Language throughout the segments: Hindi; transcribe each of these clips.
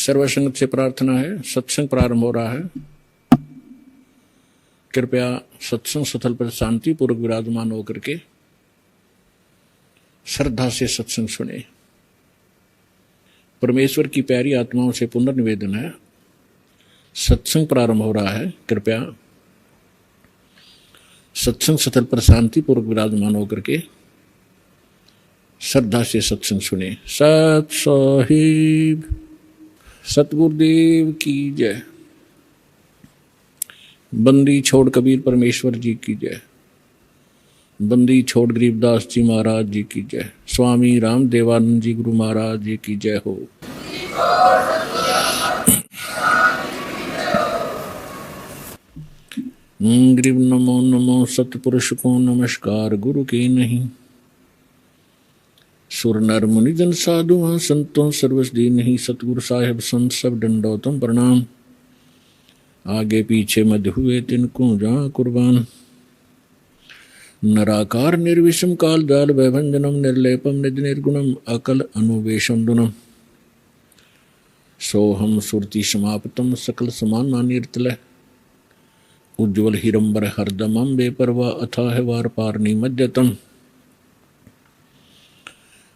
सर्वसंगत से प्रार्थना है, सत्संग प्रारंभ हो रहा है। कृपया सत्संग स्थल पर शांति पूर्वक विराजमान होकर के श्रद्धा से सत्संग सुने। परमेश्वर की प्यारी आत्माओं से पुनर्निवेदन है, सत्संग प्रारंभ हो रहा है। कृपया सत्संग स्थल पर शांति पूर्वक विराजमान होकर के श्रद्धा से सत्संग सुने। सत साहिब सतगुरुदेव की जय। बंदी छोड़ कबीर परमेश्वर जी की जय। बंदी छोड़ गरीबदास जी महाराज जी की जय। स्वामी राम देवानंद जी गुरु महाराज जी की जय हो। गरीब नमो नमो सतपुरुष को नमस्कार गुरु के नहीं। सुर नर मुनि जन साधु वहाँ संतों सर्वस दी नहीं। सतगुरु साहेब संत सब दंडोतम प्रणाम। आगे पीछे मध्य हुए तिनको जहाँ कुर्बान। नराकार निर्विषम काल जाल वैभंजनम निर्लेपम निज निर्गुणम अकल अनुवेशम दुनम। सोहम सुरति समाप्तम सकल समान निर्तल। उज्ज्वल हिरंबर हरदमम बेपरवा अथाह वार पार निमज्जतम।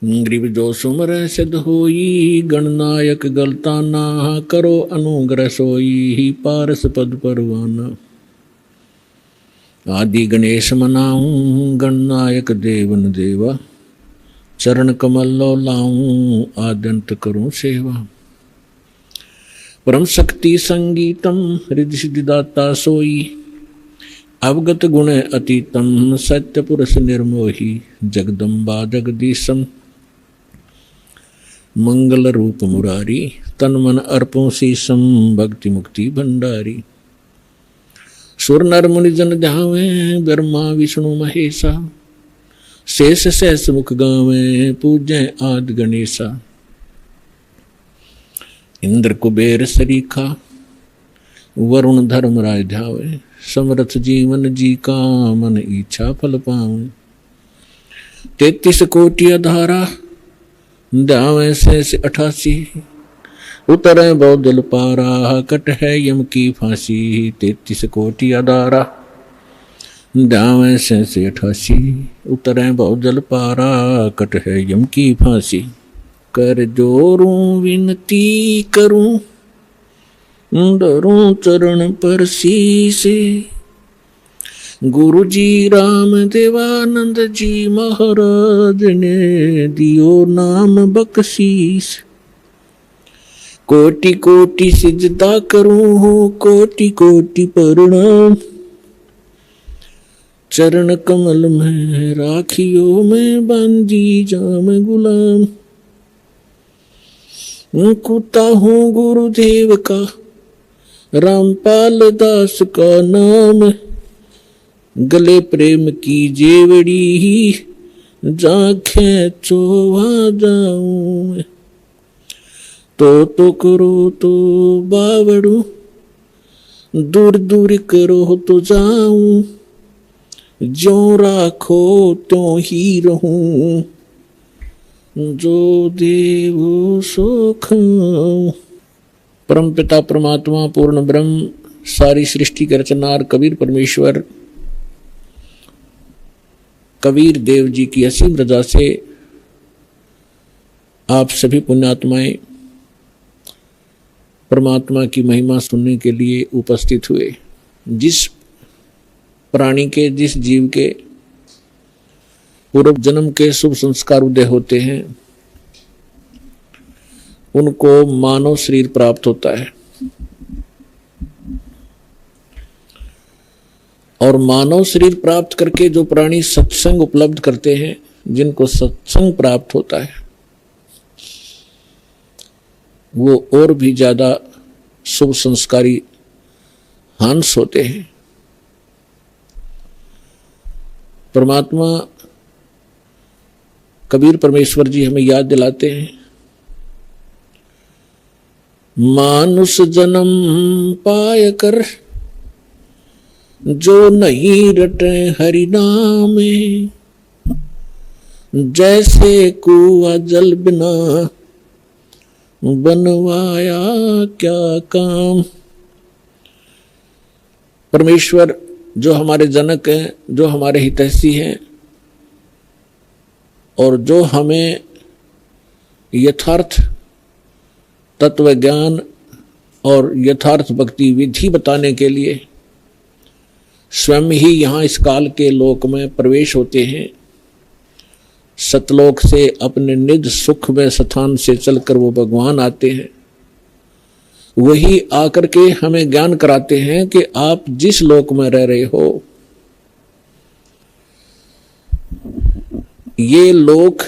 ग्रीव जो सुमर सिद्ध होई गणनायक गलता ना करो अनुग्रह सोई पारस पद परवाना। आदि गणेश मनाऊं गणनायक देवन देवा। चरण कमल लो लाऊं आद्यंत करूं सेवा। परम शक्ति संगीतम हृदय सिद्धिदाता सोई। अवगत गुण अतीतम सत्य पुरुष निर्मोही। जगदम्बा जगदीशम मंगल रूप मुरारी। तन मन अर्पों शीसम भक्ति मुक्ति भंडारी। सुर नर मुनि जन ध्यावे ब्रह्मा विष्णु महेशा। शेष सहस मुख गावे पूजय आदि गणेशा। इंद्र कुबेर सरीखा वरुण धर्मराज ध्यावे। समरथ जीवन जी का मन इच्छा फल पावे। 33 कोटि अधारा ध्यावे से 88। उतरे बहुदल पारा कट है यम की फांसी। 33 कोटि अधारा ध्यावे से 88। उतरे बहुदल पारा कट है यम की फांसी। कर जोरूं विनती करूं डरूं चरण पर शीसे। गुरु जी राम देवानंद जी महाराज ने दियो नाम बख्शीस। कोटि कोटि सिजदा करूं कोटि कोटि प्रणाम। चरण कमल में राखियो मैं बांधी जाम गुलाम। कुत्ता हूँ गुरुदेव का रामपाल दास का नाम। गले प्रेम की जेवड़ी जाखें चोवा जाऊं। तो करो तो बावड़ू दूर दूर करो तो जाऊं। जो राखो तो ही रहूं जो देव सो खाऊं। परम पिता परमात्मा पूर्ण ब्रह्म सारी सृष्टि के रचनार कबीर परमेश्वर कबीर देव जी की असीम रजा से आप सभी पुण्यात्माएं परमात्मा की महिमा सुनने के लिए उपस्थित हुए। जिस प्राणी के जिस जीव के पूर्व जन्म के शुभ संस्कार उदय होते हैं उनको मानव शरीर प्राप्त होता है। और मानव शरीर प्राप्त करके जो प्राणी सत्संग उपलब्ध करते हैं, जिनको सत्संग प्राप्त होता है, वो और भी ज्यादा शुभ संस्कारी हंस होते हैं। परमात्मा कबीर परमेश्वर जी हमें याद दिलाते हैं, मानुष जन्म पाय कर जो नहीं रटे हरि नामे। जैसे कुआ जल बिना बनवाया क्या काम। परमेश्वर जो हमारे जनक हैं, जो हमारे हितैषी हैं और जो हमें यथार्थ तत्व ज्ञान और यथार्थ भक्ति विधि बताने के लिए स्वयं ही यहाँ इस काल के लोक में प्रवेश होते हैं। सतलोक से अपने निज सुख में स्थान से चलकर वो भगवान आते हैं। वही आकर के हमें ज्ञान कराते हैं कि आप जिस लोक में रह रहे हो ये लोक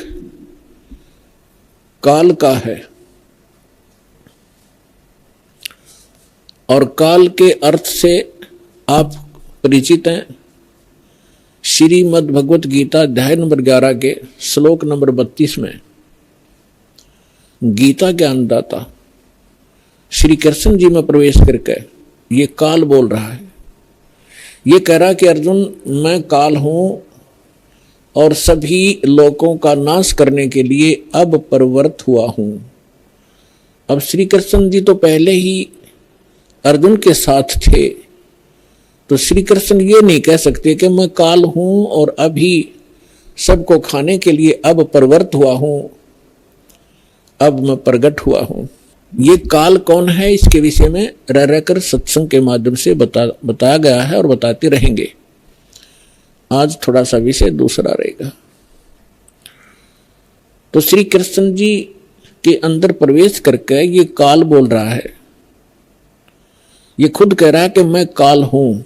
काल का है और काल के अर्थ से आप परिचित हैं। श्रीमद् भगवत गीता अध्याय नंबर 11 के श्लोक नंबर 32 में गीता ज्ञानदाता श्री कृष्ण जी में प्रवेश करके ये काल बोल रहा है। ये कह रहा कि अर्जुन मैं काल हूं और सभी लोकों का नाश करने के लिए अब प्रवृत्त हुआ हूं। अब श्री कृष्ण जी तो पहले ही अर्जुन के साथ थे, तो श्री कृष्ण ये नहीं कह सकते कि मैं काल हूं और अभी सबको खाने के लिए अब प्रवृत्त हुआ हूं, अब मैं प्रकट हुआ हूं। ये काल कौन है इसके विषय में रह रहकर सत्संग के माध्यम से बताया गया है और बताते रहेंगे। आज थोड़ा सा विषय दूसरा रहेगा। तो श्री कृष्ण जी के अंदर प्रवेश करके ये काल बोल रहा है। ये खुद कह रहा है कि मैं काल हूं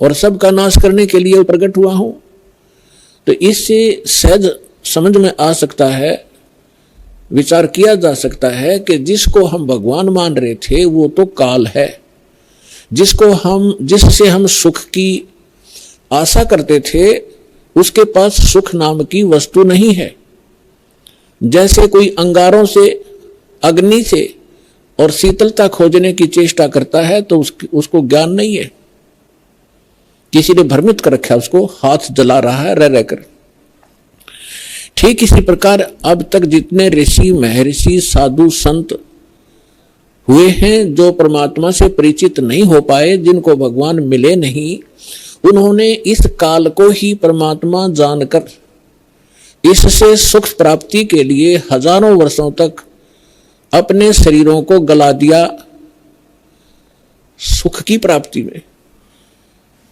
और सबका नाश करने के लिए प्रकट हुआ हूं। तो इससे सहज समझ में आ सकता है, विचार किया जा सकता है कि जिसको हम भगवान मान रहे थे वो तो काल है। जिससे हम सुख की आशा करते थे उसके पास सुख नाम की वस्तु नहीं है। जैसे कोई अंगारों से, अग्नि से और शीतलता खोजने की चेष्टा करता है तो उसको ज्ञान नहीं है। किसी ने भ्रमित कर रखा, उसको हाथ जला रहा है रह रहकर। ठीक इसी प्रकार अब तक जितने ऋषि महर्षि साधु संत हुए हैं जो परमात्मा से परिचित नहीं हो पाए, जिनको भगवान मिले नहीं, उन्होंने इस काल को ही परमात्मा जानकर इससे सुख प्राप्ति के लिए हजारों वर्षों तक अपने शरीरों को गला दिया सुख की प्राप्ति में।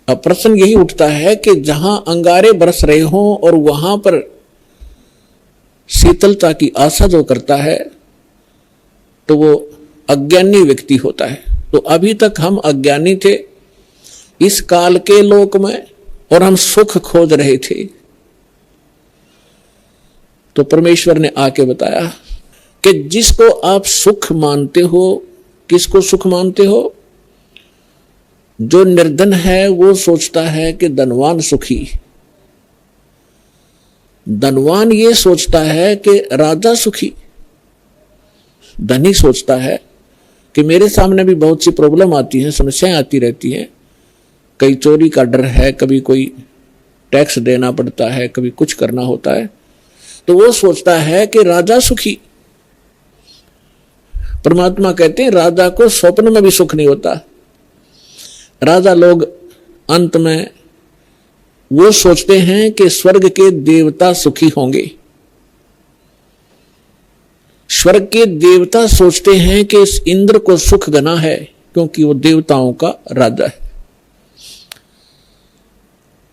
अब प्रश्न यही उठता है कि जहां अंगारे बरस रहे हों और वहां पर शीतलता की आशा जो करता है तो वो अज्ञानी व्यक्ति होता है। तो अभी तक हम अज्ञानी थे इस काल के लोक में और हम सुख खोज रहे थे। तो परमेश्वर ने आके बताया कि जिसको आप सुख मानते हो, किसको सुख मानते हो? जो निर्धन है वो सोचता है कि धनवान सुखी। धनवान ये सोचता है कि राजा सुखी। धनी सोचता है कि मेरे सामने भी बहुत सी प्रॉब्लम आती है, समस्याएं आती रहती हैं। कई चोरी का डर है, कभी कोई टैक्स देना पड़ता है, कभी कुछ करना होता है, तो वो सोचता है कि राजा सुखी। परमात्मा कहते हैं राजा को स्वप्न में भी सुख नहीं होता। राजा लोग अंत में वो सोचते हैं कि स्वर्ग के देवता सुखी होंगे। स्वर्ग के देवता सोचते हैं कि इस इंद्र को सुख गना है क्योंकि वो देवताओं का राजा है।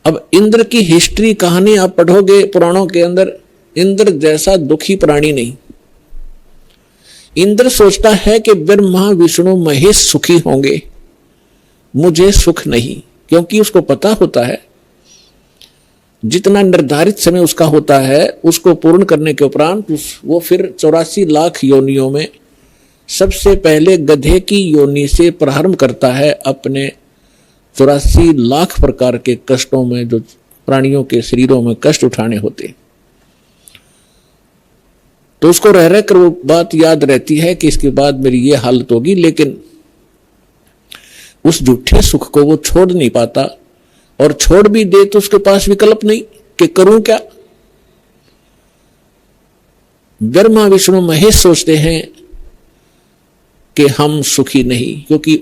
अब इंद्र की हिस्ट्री कहानी आप पढ़ोगे पुराणों के अंदर, इंद्र जैसा दुखी प्राणी नहीं। इंद्र सोचता है कि ब्रह्मा विष्णु महेश सुखी होंगे, मुझे सुख नहीं, क्योंकि उसको पता होता है जितना निर्धारित समय उसका होता है उसको पूर्ण करने के उपरांत वो फिर 84 लाख योनियों में सबसे पहले गधे की योनि से प्रारंभ करता है अपने 84 लाख प्रकार के कष्टों में जो प्राणियों के शरीरों में कष्ट उठाने होते। तो उसको रह रहकर वो बात याद रहती है कि इसके बाद मेरी ये हालत होगी, लेकिन उस झूठे सुख को वो छोड़ नहीं पाता, और छोड़ भी दे तो उसके पास विकल्प नहीं कि करूं क्या। ब्रह्मा विष्णु महेश सोचते हैं कि हम सुखी नहीं, क्योंकि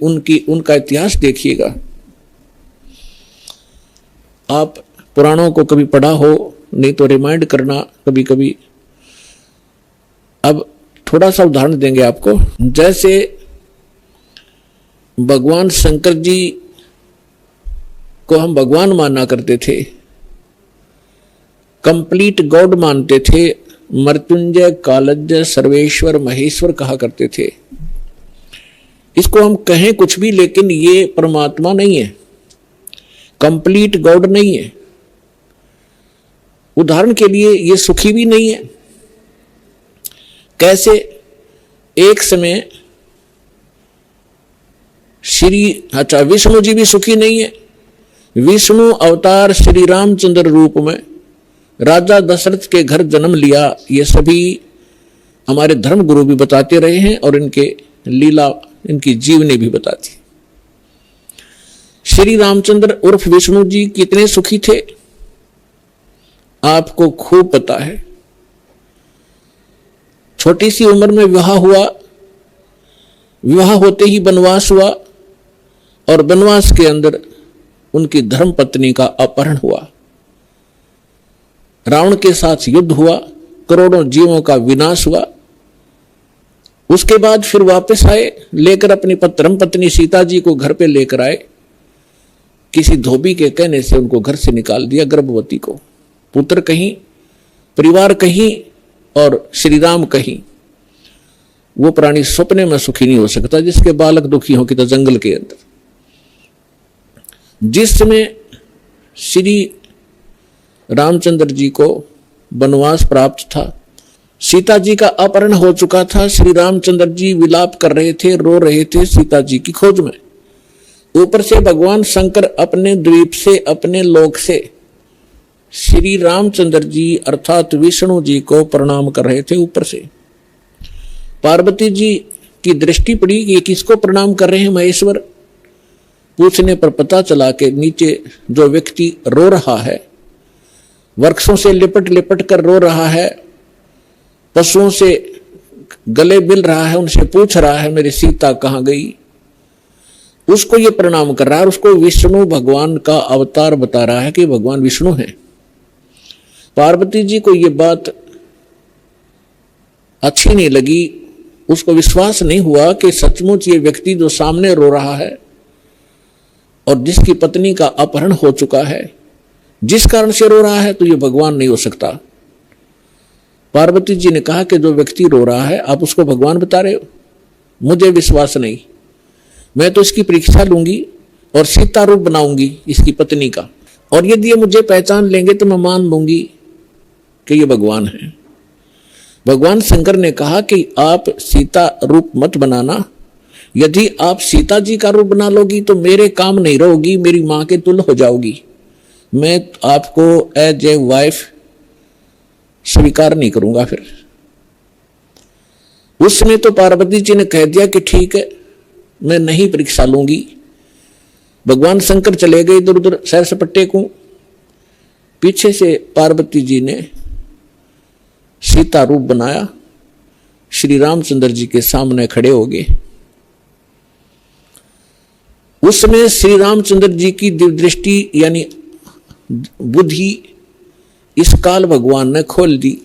उनका इतिहास देखिएगा। आप पुराणों को कभी पढ़ा हो, नहीं तो रिमाइंड करना कभी कभी। अब थोड़ा सा उदाहरण देंगे आपको। जैसे भगवान शंकर जी को हम भगवान माना करते थे, कंप्लीट गॉड मानते थे, मृत्युंजय, कालज्ञ, सर्वेश्वर, महेश्वर कहा करते थे। इसको हम कहें कुछ भी, लेकिन ये परमात्मा नहीं है, कंप्लीट गॉड नहीं है। उदाहरण के लिए ये सुखी भी नहीं है। कैसे? एक समय विष्णु जी भी सुखी नहीं है। विष्णु अवतार श्री रामचंद्र रूप में राजा दशरथ के घर जन्म लिया, ये सभी हमारे धर्म गुरु भी बताते रहे हैं और इनके लीला, इनकी जीवनी भी बताती। श्री रामचंद्र उर्फ विष्णु जी कितने सुखी थे आपको खूब पता है। छोटी सी उम्र में विवाह हुआ, विवाह होते ही वनवास हुआ और वनवास के अंदर उनकी धर्म पत्नी का अपहरण हुआ। रावण के साथ युद्ध हुआ, करोड़ों जीवों का विनाश हुआ। उसके बाद फिर वापस आए, लेकर अपनी धर्म पत्नी सीता जी को घर पे लेकर आए। किसी धोबी के कहने से उनको घर से निकाल दिया, गर्भवती को। पुत्र कहीं, परिवार कहीं और श्री राम कहीं। वो प्राणी सपने में सुखी नहीं हो सकता जिसके बालक दुखी हो कि तो जंगल के अंदर। जिस समय श्री रामचंद्र जी को वनवास प्राप्त था, सीता जी का अपहरण हो चुका था, श्री रामचंद्र जी विलाप कर रहे थे, रो रहे थे सीता जी की खोज में। ऊपर से भगवान शंकर अपने द्वीप से, अपने लोक से श्री रामचंद्र जी अर्थात विष्णु जी को प्रणाम कर रहे थे। ऊपर से पार्वती जी की दृष्टि पड़ी कि ये किसको प्रणाम कर रहे हैं महेश्वर। पूछने पर पता चला कि नीचे जो व्यक्ति रो रहा है, वृक्षों से लिपट लिपट कर रो रहा है, पशुओं से गले मिल रहा है, उनसे पूछ रहा है मेरी सीता कहाँ गई, उसको ये प्रणाम कर रहा है। उसको विष्णु भगवान का अवतार बता रहा है कि भगवान विष्णु है। पार्वती जी को ये बात अच्छी नहीं लगी, उसको विश्वास नहीं हुआ कि सचमुच ये व्यक्ति जो सामने रो रहा है और जिसकी पत्नी का अपहरण हो चुका है, जिस कारण से रो रहा है, तो ये भगवान नहीं हो सकता। पार्वती जी ने कहा कि जो व्यक्ति रो रहा है आप उसको भगवान बता रहे हो, मुझे विश्वास नहीं। मैं तो इसकी परीक्षा लूंगी और सीता रूप बनाऊंगी इसकी पत्नी का, और यदि ये मुझे पहचान लेंगे तो मैं मान लूंगी कि ये भगवान है। भगवान शंकर ने कहा कि आप सीता रूप मत बनाना, यदि आप सीता जी का रूप बना लोगी तो मेरे काम नहीं रहोगी, मेरी मां के तुल्य हो जाओगी। मैं आपको एज ए वाइफ स्वीकार नहीं करूंगा। फिर उसने तो पार्वती जी ने कह दिया कि ठीक है, मैं नहीं परीक्षा लूंगी। भगवान शंकर चले गए इधर उधर सैर सपट्टे को। पीछे से पार्वती जी ने सीता रूप बनाया, श्री रामचंद्र जी के सामने खड़े हो गए। उसमें श्री रामचंद्र जी की दिव्य दृष्टि यानी बुद्धि इस काल भगवान ने खोल दी।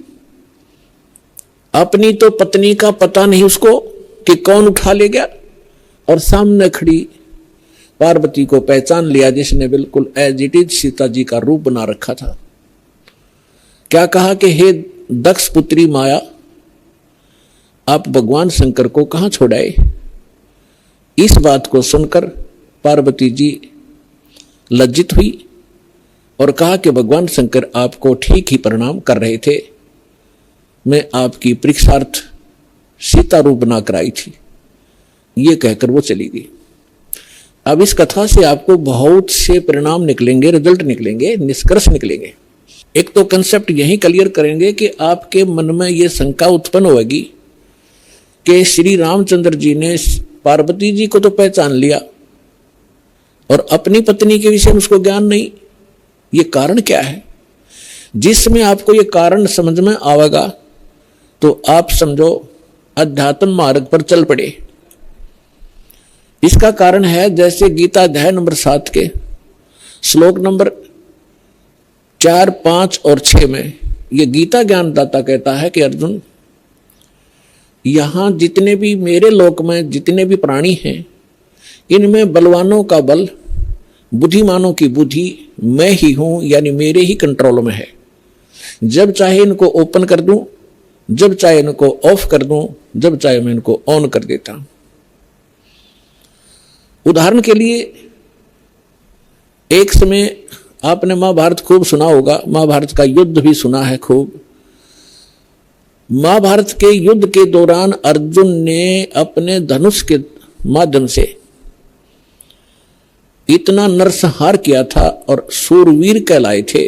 अपनी तो पत्नी का पता नहीं उसको कि कौन उठा ले गया, और सामने खड़ी पार्वती को पहचान लिया जिसने बिल्कुल as it is Sita ji का रूप बना रखा था। क्या कहा कि हे दक्ष पुत्री माया, आप भगवान शंकर को कहां छोड़ाए। इस बात को सुनकर पार्वती जी लज्जित हुई और कहा कि भगवान शंकर आपको ठीक ही प्रणाम कर रहे थे, मैं आपकी परीक्षार्थ सीता रूप बनाकर आई थी। ये कहकर वो चली गई। अब इस कथा से आपको बहुत से परिणाम निकलेंगे, रिजल्ट निकलेंगे, निष्कर्ष निकलेंगे। एक तो कंसेप्ट यही क्लियर करेंगे कि आपके मन में ये शंका उत्पन्न होगी कि श्री रामचंद्र जी ने पार्वती जी को तो पहचान लिया और अपनी पत्नी के विषय में उसको ज्ञान नहीं। ये कारण क्या है? जिसमें आपको ये कारण समझ में आवेगा तो आप समझो अध्यात्म मार्ग पर चल पड़े। इसका कारण है जैसे गीता अध्याय नंबर 7 के श्लोक नंबर 4, 5 और 6 में ये गीता ज्ञानदाता कहता है कि अर्जुन, यहां जितने भी मेरे लोक में जितने भी प्राणी हैं, इनमें बलवानों का बल, बुद्धिमानों की बुद्धि मैं ही हूं, यानी मेरे ही कंट्रोल में है। जब चाहे इनको ओपन कर दूं, जब चाहे इनको ऑफ कर दूं, जब चाहे मैं इनको ऑन कर देता हूं। उदाहरण के लिए एक समय आपने महाभारत खूब सुना होगा, महाभारत का युद्ध भी सुना है खूब। महाभारत के युद्ध के दौरान अर्जुन ने अपने धनुष के माध्यम से इतना नरसंहार किया था और सूरवीर कहलाए थे,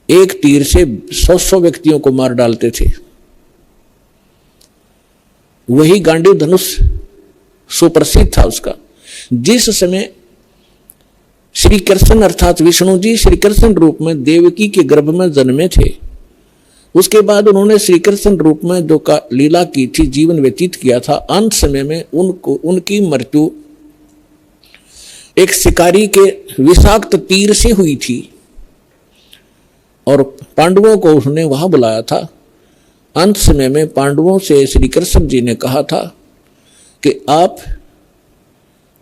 एक तीर से 100 व्यक्तियों को मार डालते थे। वही गांडीव धनुष सुप्रसिद्ध था उसका। जिस समय श्री कृष्ण अर्थात विष्णु जी श्री कृष्ण रूप में देवकी के गर्भ में जन्मे थे, उसके बाद उन्होंने श्री कृष्ण रूप में जो का लीला की थी, जीवन व्यतीत किया था, अंत समय में उनकी मृत्यु एक शिकारी के विषाक्त तीर से हुई थी और पांडवों को उसने वहां बुलाया था। अंत समय में पांडवों से श्री कृष्ण जी ने कहा था कि आप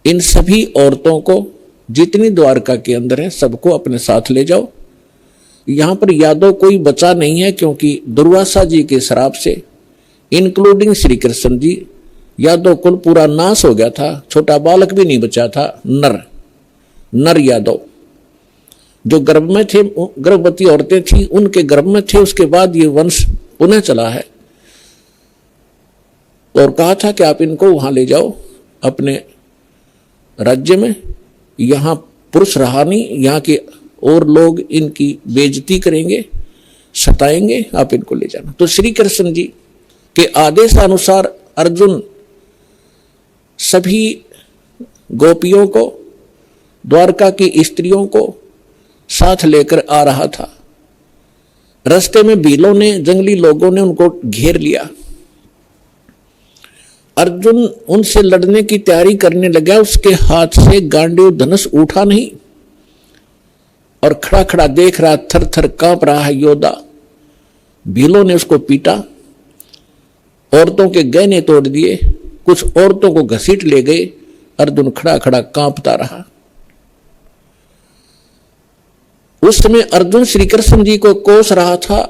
इन सभी औरतों को जितनी द्वारका के अंदर है सबको अपने साथ ले जाओ। यहां पर यादव कोई बचा नहीं है, क्योंकि दुर्वासा जी के श्राप से इंक्लूडिंग श्री कृष्ण जी यादव कुल पूरा नाश हो गया था। छोटा बालक भी नहीं बचा था। नर यादव जो गर्भ में थे, गर्भवती औरतें थी उनके गर्भ में थे। उसके बाद ये वंश पुनः चला है और कहा था कि आप इनको वहां ले जाओ अपने राज्य में। यहां पुरुष रहा नहीं, यहां के और लोग इनकी बेइज्जती करेंगे, सताएंगे, आप इनको ले जाना। तो श्री कृष्ण जी के आदेशानुसार अर्जुन सभी गोपियों को, द्वारका की स्त्रियों को साथ लेकर आ रहा था। रास्ते में भीलों ने, जंगली लोगों ने उनको घेर लिया। अर्जुन उनसे लड़ने की तैयारी करने लगा, उसके हाथ से गांडीव धनुष उठा नहीं और खड़ा खड़ा देख रहा, थर थर कांप रहा है योद्धा। भीलों ने उसको पीटा, औरतों के गहने तोड़ दिए, कुछ औरतों को घसीट ले गए। अर्जुन खड़ा खड़ा कांपता रहा। उस समय अर्जुन श्री कृष्ण जी को कोस रहा था,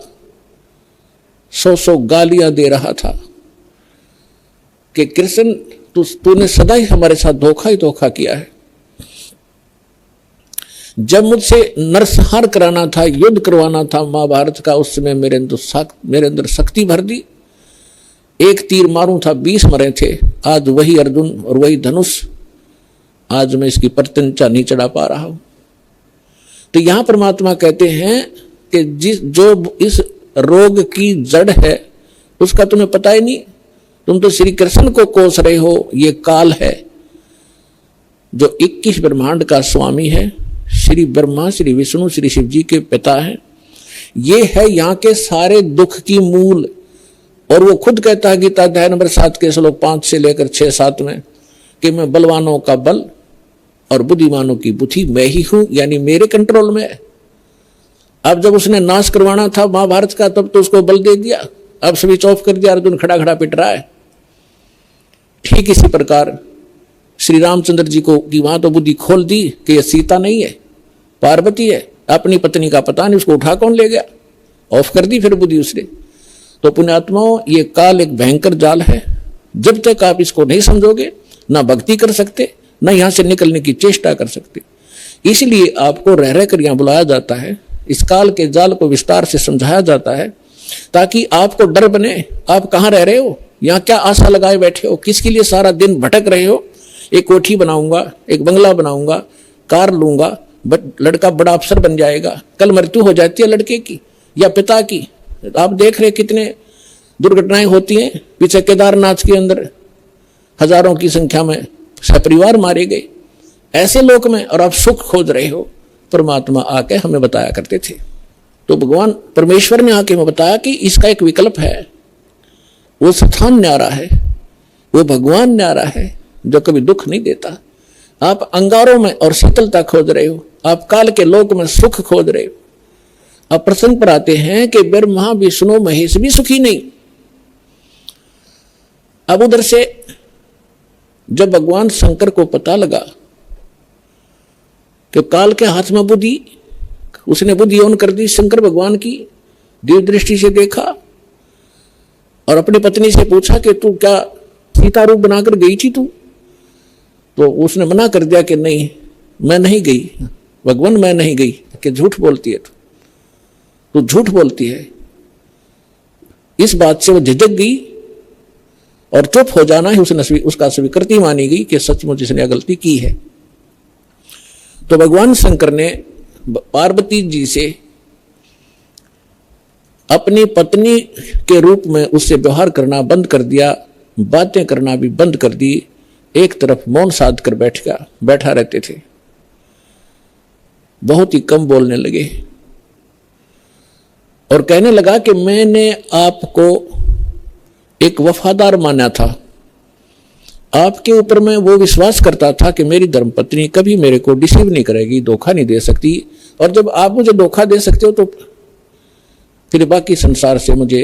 100 गालियां दे रहा था कि कृष्ण तूने सदा ही हमारे साथ धोखा ही धोखा किया है। जब मुझसे नरसंहार कराना था, युद्ध करवाना था महाभारत का, उस समय मेरे अंदर शक्ति भर दी। एक तीर मारूं था 20 मरे थे। आज वही अर्जुन और वही धनुष, आज मैं इसकी प्रत्यंचा नहीं चढ़ा पा रहा हूं। तो यहां परमात्मा कहते हैं कि जो इस रोग की जड़ है उसका तुम्हें पता ही नहीं। तुम तो श्री कृष्ण को कोस रहे हो। ये काल है जो 21 ब्रह्मांड का स्वामी है। श्री ब्रह्मा, श्री विष्णु, श्री शिव जी के पिता हैं। ये है यहाँ के सारे दुख की मूल। और वो खुद कहता है गीता अध्याय नंबर 7 के श्लोक 5 से लेकर 6-7 में कि मैं बलवानों का बल और बुद्धिमानों की बुद्धि मैं ही हूं, यानी मेरे कंट्रोल में है। अब जब उसने नाश करवाना था महाभारत का, तब तो उसको बल दे दिया, अब स्विच ऑफ कर दिया। अर्जुन खड़ा खड़ा पिट रहा है। ठीक इसी प्रकार श्री रामचंद्र जी को की वहां तो बुद्धि खोल दी कि यह सीता नहीं है, पार्वती है। अपनी पत्नी का पता नहीं, उसको उठा कौन ले गया, ऑफ कर दी फिर बुद्धि उसने। तो पुण्यात्माओं, ये काल एक भयंकर जाल है। जब तक आप इसको नहीं समझोगे, ना भक्ति कर सकते, ना यहां से निकलने की चेष्टा कर सकते। इसलिए आपको रह रह कर यहां बुलाया जाता है, इस काल के जाल को विस्तार से समझाया जाता है, ताकि आपको डर बने। आप कहां रह रहे हो, यहां क्या आशा लगाए बैठे हो, किसके लिए सारा दिन भटक रहे हो। एक कोठी बनाऊंगा, एक बंगला बनाऊंगा, कार लूंगा, लड़का बड़ा अफसर बन जाएगा। कल मृत्यु हो जाती है लड़के की या पिता की। आप देख रहे कितने दुर्घटनाएं होती हैं। पीछे केदारनाथ के अंदर हजारों की संख्या में सपरिवार मारे गए ऐसे लोक में, और आप सुख खोज रहे हो। परमात्मा आके हमें बताया करते थे। तो भगवान परमेश्वर ने आके हमें बताया कि इसका एक विकल्प है। वो स्थान न्यारा है, वो भगवान न्यारा है, जो कभी दुख नहीं देता। आप अंगारों में और शीतलता खोज रहे हो, आप काल के लोक में सुख खोज रहे हो। अब प्रसंग पर आते हैं कि ब्रह्मा विष्णु महेश भी सुखी नहीं। अब उधर से जब भगवान शंकर को पता लगा कि काल के हाथ में बुद्धि, उसने बुद्धि ऑन कर दी शंकर भगवान की, दिव्य दृष्टि से देखा और अपनी पत्नी से पूछा कि तू क्या सीता रूप बनाकर गई थी तू? तो उसने मना कर दिया कि नहीं, मैं नहीं गई भगवान, मैं नहीं गई, कि झूठ बोलती है तू झूठ बोलती है। इस बात से वो झिझक गई और चुप हो जाना ही उसका स्वीकृति मानी गई कि सचमुच इसने गलती की है। तो भगवान शंकर ने पार्वती जी से अपनी पत्नी के रूप में उससे व्यवहार करना बंद कर दिया, बातें करना भी बंद कर दी, एक तरफ मौन साध कर बैठा रहते थे, बहुत ही कम बोलने लगे और कहने लगा कि मैंने आपको एक वफादार माना था, आपके ऊपर मैं वो विश्वास करता था कि मेरी धर्मपत्नी कभी मेरे को डिसीव नहीं करेगी, धोखा नहीं दे सकती, और जब आप मुझे धोखा दे सकते हो तो फिर बाकी संसार से मुझे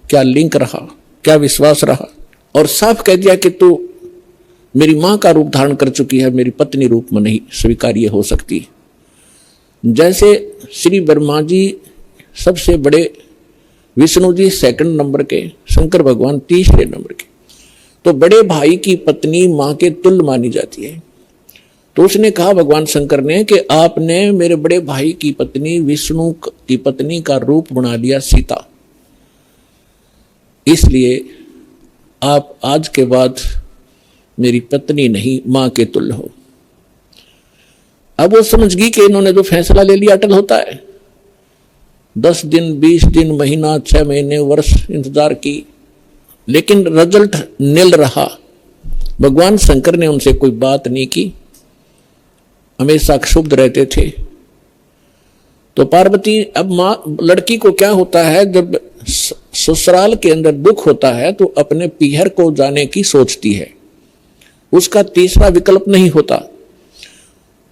क्या लिंक रहा, क्या विश्वास रहा। और साफ कह दिया कि तू मेरी मां का रूप धारण कर चुकी है, मेरी पत्नी रूप में नहीं स्वीकार्य हो सकती। जैसे श्री ब्रह्मा जी सबसे बड़े, विष्णु जी सेकंड नंबर के, शंकर भगवान तीसरे नंबर के, तो बड़े भाई की पत्नी मां के तुल्य मानी जाती है। तो उसने कहा भगवान शंकर ने कि आपने मेरे बड़े भाई की पत्नी विष्णु की पत्नी का रूप बना लिया सीता, इसलिए आप आज के बाद मेरी पत्नी नहीं मां के तुल्य हो। अब वो समझ गई कि इन्होंने जो फैसला ले लिया अटल होता है। 10 दिन 20 दिन महीना 6 महीने वर्ष इंतजार की, लेकिन रिजल्ट निल रहा। भगवान शंकर ने उनसे कोई बात नहीं की, हमेशा क्षुब्ध रहते थे। तो पार्वती, अब मां, लड़की को क्या होता है जब ससुराल के अंदर दुख होता है तो अपने पीहर को जाने की सोचती है, उसका तीसरा विकल्प नहीं होता।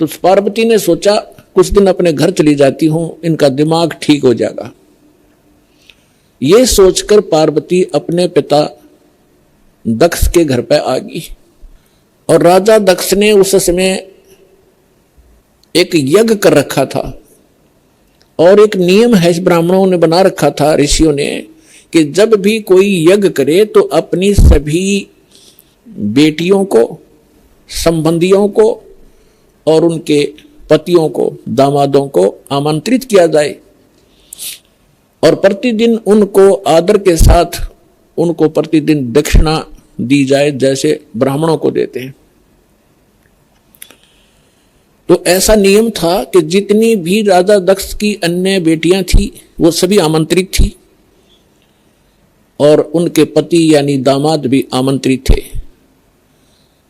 तो पार्वती ने सोचा कुछ दिन अपने घर चली जाती हूं, इनका दिमाग ठीक हो जाएगा। ये सोचकर पार्वती अपने पिता दक्ष के घर पर आ गई। और राजा दक्ष ने उस समय एक यज्ञ कर रखा था, और एक नियम है ब्राह्मणों ने बना रखा था, ऋषियों ने, कि जब भी कोई यज्ञ करे तो अपनी सभी बेटियों को, संबंधियों को और उनके पतियों को, दामादों को आमंत्रित किया जाए और प्रतिदिन उनको आदर के साथ उनको प्रतिदिन दक्षिणा दी जाए जैसे ब्राह्मणों को देते हैं। तो ऐसा नियम था कि जितनी भी राजा दक्ष की अन्य बेटियां थी वो सभी आमंत्रित थी और उनके पति यानी दामाद भी आमंत्रित थे।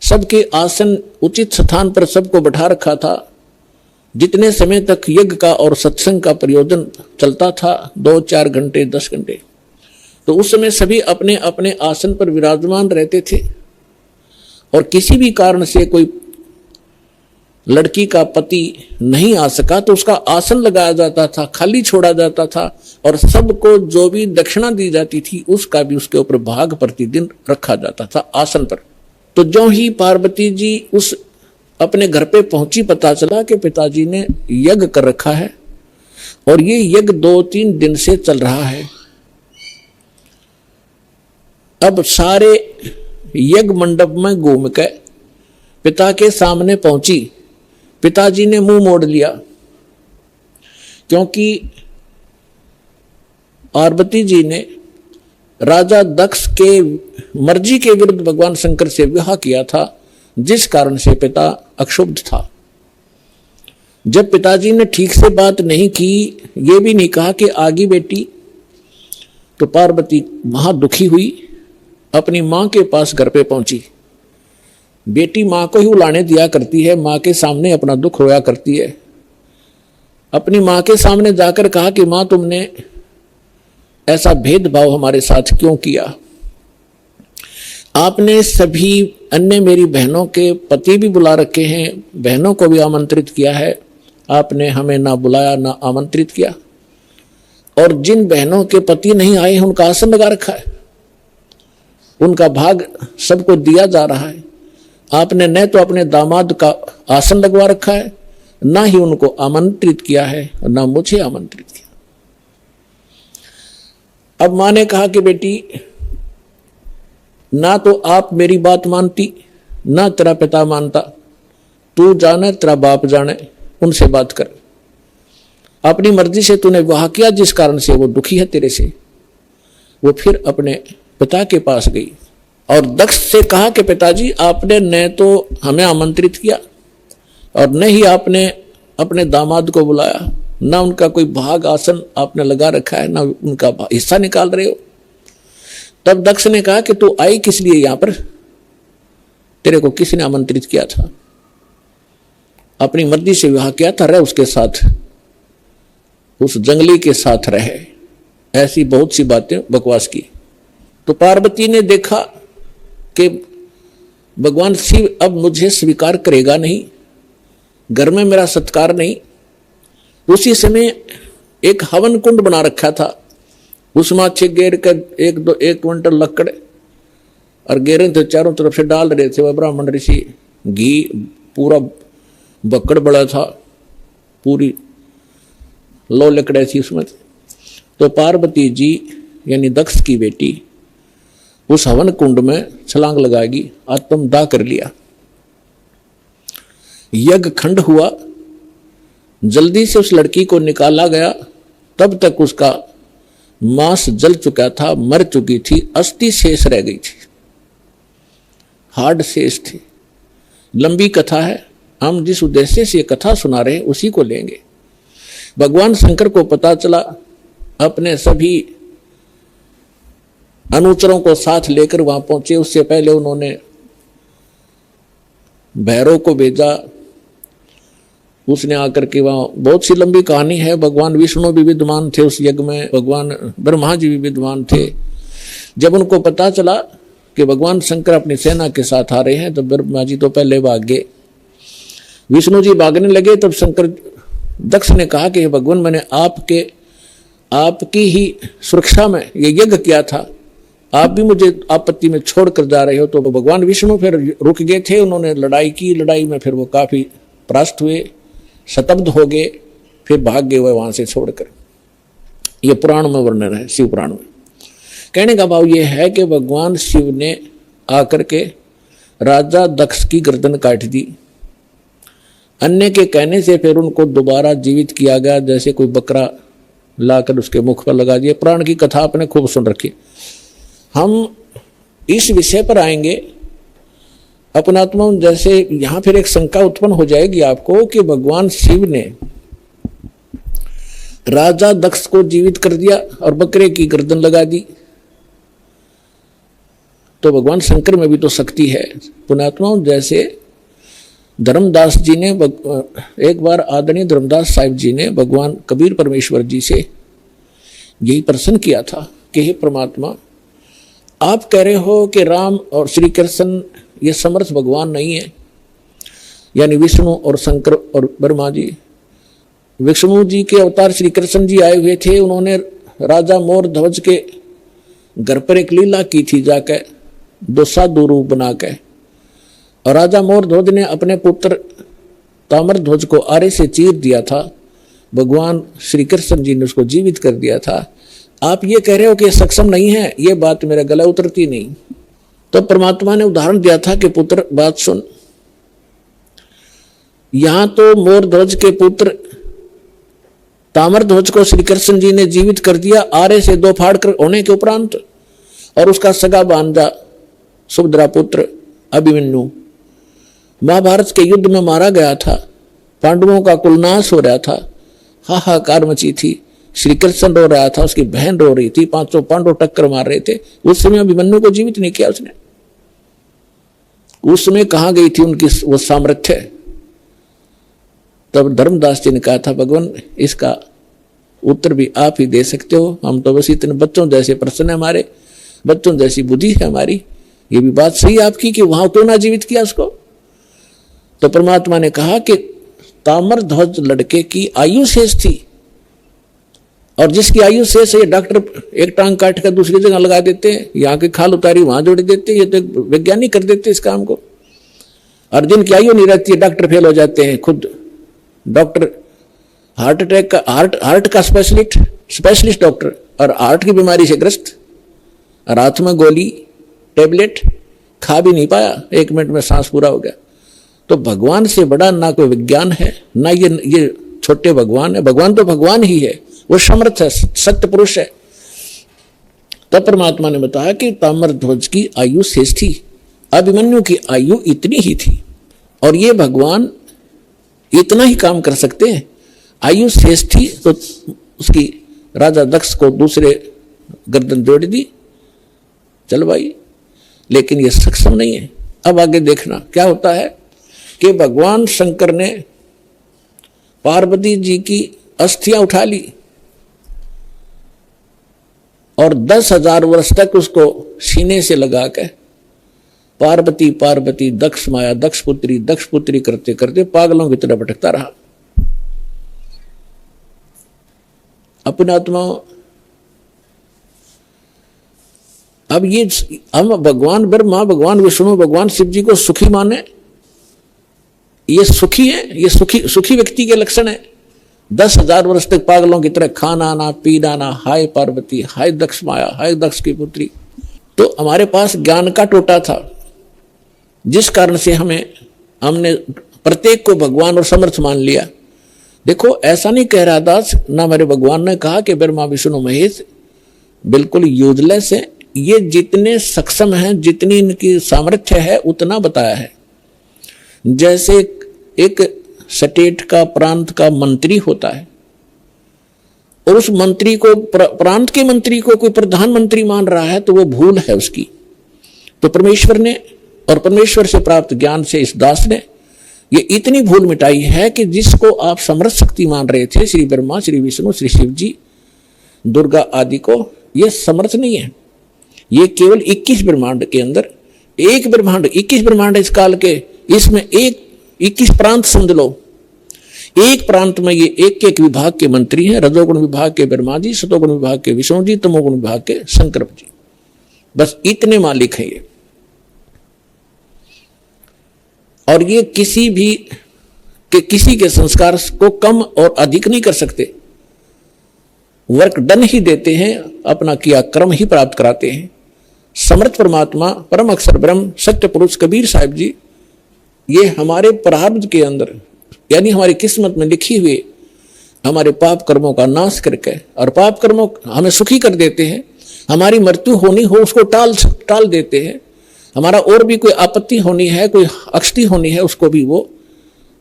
सबके आसन उचित स्थान पर सबको बैठा रखा था। जितने समय तक यज्ञ का और सत्संग का प्रयोजन चलता था, 2-4 घंटे 10 घंटे, तो उस समय सभी अपने अपने आसन पर विराजमान रहते थे। और किसी भी कारण से कोई लड़की का पति नहीं आ सका तो उसका आसन लगाया जाता था, खाली छोड़ा जाता था, और सबको जो भी दक्षिणा दी जाती थी उसका भी उसके ऊपर भाग प्रतिदिन रखा जाता था आसन पर। तो जो ही पार्वती जी उस अपने घर पे पहुंची, पता चला कि पिताजी ने यज्ञ कर रखा है और ये यज्ञ 2-3 दिन से चल रहा है। अब सारे यज्ञ मंडप में घूम के पिता के सामने पहुंची। पिताजी ने मुंह मोड़ लिया, क्योंकि पार्वती जी ने राजा दक्ष के मर्जी के विरुद्ध भगवान शंकर से विवाह किया था, जिस कारण से पिता अक्षुब्ध था। जब पिताजी ने ठीक से बात नहीं की, ये भी नहीं कहा कि आगी बेटी, तो पार्वती वहां दुखी हुई, अपनी मां के पास घर पे पहुंची। बेटी मां को ही उलाने दिया करती है, मां के सामने अपना दुख रोया करती है। अपनी मां के सामने जाकर कहा कि मां, तुमने ऐसा भेदभाव हमारे साथ क्यों किया? आपने सभी अन्य मेरी बहनों के पति भी बुला रखे हैं, बहनों को भी आमंत्रित किया है, आपने हमें ना बुलाया ना आमंत्रित किया। और जिन बहनों के पति नहीं आए हैं उनका आसन लगा रखा है, उनका भाग सबको दिया जा रहा है। आपने न तो अपने दामाद का आसन लगवा रखा है, ना ही उनको आमंत्रित किया है और ना मुझे आमंत्रित किया। अब माँ ने कहा कि बेटी, ना तो आप मेरी बात मानती, ना तेरा पिता मानता, तू जाने तेरा बाप जाने, उनसे बात कर। अपनी मर्जी से तूने विवाह किया, जिस कारण से वो दुखी है तेरे से। वो फिर अपने पिता के पास गई और दक्ष से कहा कि पिताजी, आपने न तो हमें आमंत्रित किया और न ही आपने अपने दामाद को बुलाया, ना उनका कोई भाग आसन आपने लगा रखा है, ना उनका हिस्सा निकाल रहे हो। तब दक्ष ने कहा कि तू आई किस लिए यहां पर, तेरे को किसने आमंत्रित किया था? अपनी मर्जी से विवाह किया था, रह उसके साथ, उस जंगली के साथ रहे। ऐसी बहुत सी बातें बकवास की। तो पार्वती ने देखा कि भगवान शिव अब मुझे स्वीकार करेगा नहीं, घर में मेरा सत्कार नहीं। उसी समय एक हवन कुंड बना रखा था, उसमें अच्छे गेर कर 1 क्विंटल लकड़ और गेरे थे, चारों तरफ से डाल रहे थे वह ब्राह्मण ऋषि। घी पूरा बक्कड़ बड़ा था, पूरी लो लकड़े थी उसमें। तो पार्वती जी यानी दक्ष की बेटी उस हवन कुंड में छलांग लगाएगी, आत्मदाह कर लिया। यज्ञ खंड हुआ, जल्दी से उस लड़की को निकाला गया। तब तक उसका मांस जल चुका था, मर चुकी थी, अस्थि शेष रह गई थी, हार्ड शेष थी। लंबी कथा है, हम जिस उद्देश्य से ये कथा सुना रहे हैं उसी को लेंगे। भगवान शंकर को पता चला, अपने सभी अनुचरों को साथ लेकर वहां पहुंचे। उससे पहले उन्होंने भैरव को भेजा, उसने आकर के वहां, बहुत सी लंबी कहानी है। भगवान विष्णु भी विद्वान थे उस यज्ञ में, भगवान ब्रह्मा जी भी विद्वान थे। जब उनको पता चला कि भगवान शंकर अपनी सेना के साथ आ रहे हैं तो ब्रह्मा जी तो पहले भाग गए, विष्णु जी भागने लगे। तब शंकर दक्ष ने कहा कि भगवान, मैंने आपकी ही सुरक्षा में ये यज्ञ किया था, आप भी मुझे आपत्ति में छोड़कर जा रहे हो। तो भगवान विष्णु फिर रुक गए थे, उन्होंने लड़ाई की, लड़ाई में फिर वो काफी परास्त हुए, शतब्द हो गए, फिर भाग गए वह वहां से छोड़कर। ये पुराण में वर्णन है, शिव पुराण में। कहने का भाव यह है कि भगवान शिव ने आकर के राजा दक्ष की गर्दन काट दी। अन्य के कहने से फिर उनको दोबारा जीवित किया गया, जैसे कोई बकरा लाकर उसके मुख पर लगा दिया। पुराण की कथा आपने खूब सुन रखी। हम इस विषय पर आएंगे अपनात्मा, जैसे यहां फिर एक शंका उत्पन्न हो जाएगी आपको कि भगवान शिव ने राजा दक्ष को जीवित कर दिया और बकरे की गर्दन लगा दी, तो भगवान शंकर में भी तो शक्ति है। पुण्यात्मा, जैसे धर्मदास जी ने एक बार आदरणीय धर्मदास साहिब जी ने भगवान कबीर परमेश्वर जी से यही प्रश्न किया था कि हे परमात्मा, आप कह रहे हो कि राम और श्री कृष्ण ये समर्थ भगवान नहीं है, यानी विष्णु और शंकर और ब्रह्मा जी। विष्णु जी के अवतार श्री कृष्ण जी आए हुए थे, उन्होंने राजा मोर ध्वज के घर पर एक लीला की थी, जाकर 2 साधु रूप बना के। और राजा मोर ध्वज ने अपने पुत्र ताम्र ध्वज को आरे से चीर दिया था, भगवान श्री कृष्ण जी ने उसको जीवित कर दिया था। आप ये कह रहे हो कि सक्षम नहीं है, ये बात मेरा गला उतरती नहीं। तो परमात्मा ने उदाहरण दिया था कि पुत्र बात सुन, यहां तो मोर ध्वज के पुत्र ताम्र ध्वज को श्री कृष्ण जी ने जीवित कर दिया आरे से 2 फाड़ कर होने के उपरांत, और उसका सगा भांजा सुभद्रा पुत्र अभिमन्यु महाभारत के युद्ध में मारा गया था, पांडवों का कुलनाश हो रहा था, हाहाकार मची थी, श्री कृष्ण रो रहा था, उसकी बहन रो रही थी, 500 पांडव टक्कर मार रहे थे। उस समय अभिमन्यु को जीवित नहीं किया उसने। उस समय कहां गई थी उनकी वो सामर्थ्य? तब धर्मदास जी ने कहा था, भगवान इसका उत्तर भी आप ही दे सकते हो, हम तो बस इतने बच्चों जैसे प्रश्न है हमारे, बच्चों जैसी बुद्धि है हमारी, ये भी बात सही आपकी कि वहां क्यों ना जीवित किया उसको। तो परमात्मा ने कहा कि ताम्र ध्वज लड़के की आयु शेष थी, और जिसकी आयु शेष है, डॉक्टर एक टांग काट कर दूसरी जगह लगा देते हैं, यहाँ की खाल उतारी वहां जोड़ देते हैं, ये तो वैज्ञानिक कर देते हैं इस काम को। और जिनकी आयु नहीं रहती है डॉक्टर फेल हो जाते हैं, खुद डॉक्टर हार्ट अटैक का हार्ट का स्पेशलिस्ट डॉक्टर, और हार्ट की बीमारी से ग्रस्त, रात में गोली टेबलेट खा भी नहीं पाया, 1 मिनट में सांस पूरा हो गया। तो भगवान से बड़ा ना कोई विज्ञान है, ना ये छोटे भगवान है। भगवान तो भगवान ही है, वो समर्थ है, सत्य पुरुष है। तब परमात्मा ने बताया कि ताम्र ध्वज की आयु शेष थी, अभिमन्यु की आयु इतनी ही थी, और ये भगवान इतना ही काम कर सकते हैं। आयु शेष थी तो उसकी राजा दक्ष को दूसरे गर्दन जोड़ दी, चल भाई, लेकिन ये सक्षम नहीं है। अब आगे देखना क्या होता है कि भगवान शंकर ने पार्वती जी की अस्थियां उठा ली और 10,000 वर्ष तक उसको सीने से लगा के पार्वती पार्वती दक्ष माया दक्ष पुत्री करते करते पागलों की तरह भटकता रहा। अपने आत्मा अब ये हम भगवान ब्रह्मा, भगवान विष्णु, भगवान शिव जी को सुखी माने, ये सुखी है, ये सुखी व्यक्ति के लक्षण है। 10,000 वर्ष तक पागलों की तरह खाना ना पीना ना, हाय पार्वती, हाय दक्ष माया, हाय दक्ष की पुत्री। तो हमारे पास ज्ञान का टोटा था, जिस कारण से हमने प्रत्येक को भगवान और समर्थ मान लिया। देखो ऐसा नहीं कह रहा दास, ना मेरे भगवान ने कहा कि ब्रह्मा विष्णु महेश बिल्कुल यूजलेस है, ये जितने सक्षम हैं, जितनी इनकी सामर्थ्य है उतना बताया है। जैसे एक स्टेट का, प्रांत का मंत्री होता है, और उस मंत्री को, प्रांत के मंत्री को कोई प्रधानमंत्री मान रहा है, तो वो भूल है उसकी। तो परमेश्वर ने और परमेश्वर से प्राप्त ज्ञान से इस दास ने ये इतनी भूल मिटाई है कि जिसको आप समर्थ शक्ति मान रहे थे, श्री ब्रह्मा, श्री विष्णु, श्री शिव जी, दुर्गा आदि को, ये समर्थ नहीं है। ये केवल 21 ब्रह्मांड के अंदर एक ब्रह्मांड, 21 ब्रह्मांड इस काल के, इसमें 21 प्रांत समझ लो। एक प्रांत में ये एक विभाग के मंत्री हैं, रजोगुण विभाग के ब्रह्मा जी, सतोगुण विभाग के विष्णु जी, तमोगुण विभाग के शंकर जी, बस इतने मालिक हैं ये। और ये किसी के संस्कार को कम और अधिक नहीं कर सकते, वर्क डन ही देते हैं, अपना किया कर्म ही प्राप्त कराते हैं। समर्थ परमात्मा, परम अक्षर ब्रह्म, सत्य पुरुष कबीर साहिब जी, ये हमारे प्रारब्ध के अंदर, यानी हमारी किस्मत में लिखी हुई हमारे पाप कर्मों का नाश करके, और पाप कर्मों हमें सुखी कर देते हैं। हमारी मृत्यु होनी हो उसको टाल देते हैं। हमारा और भी कोई आपत्ति होनी है, कोई अक्षति होनी है, उसको भी वो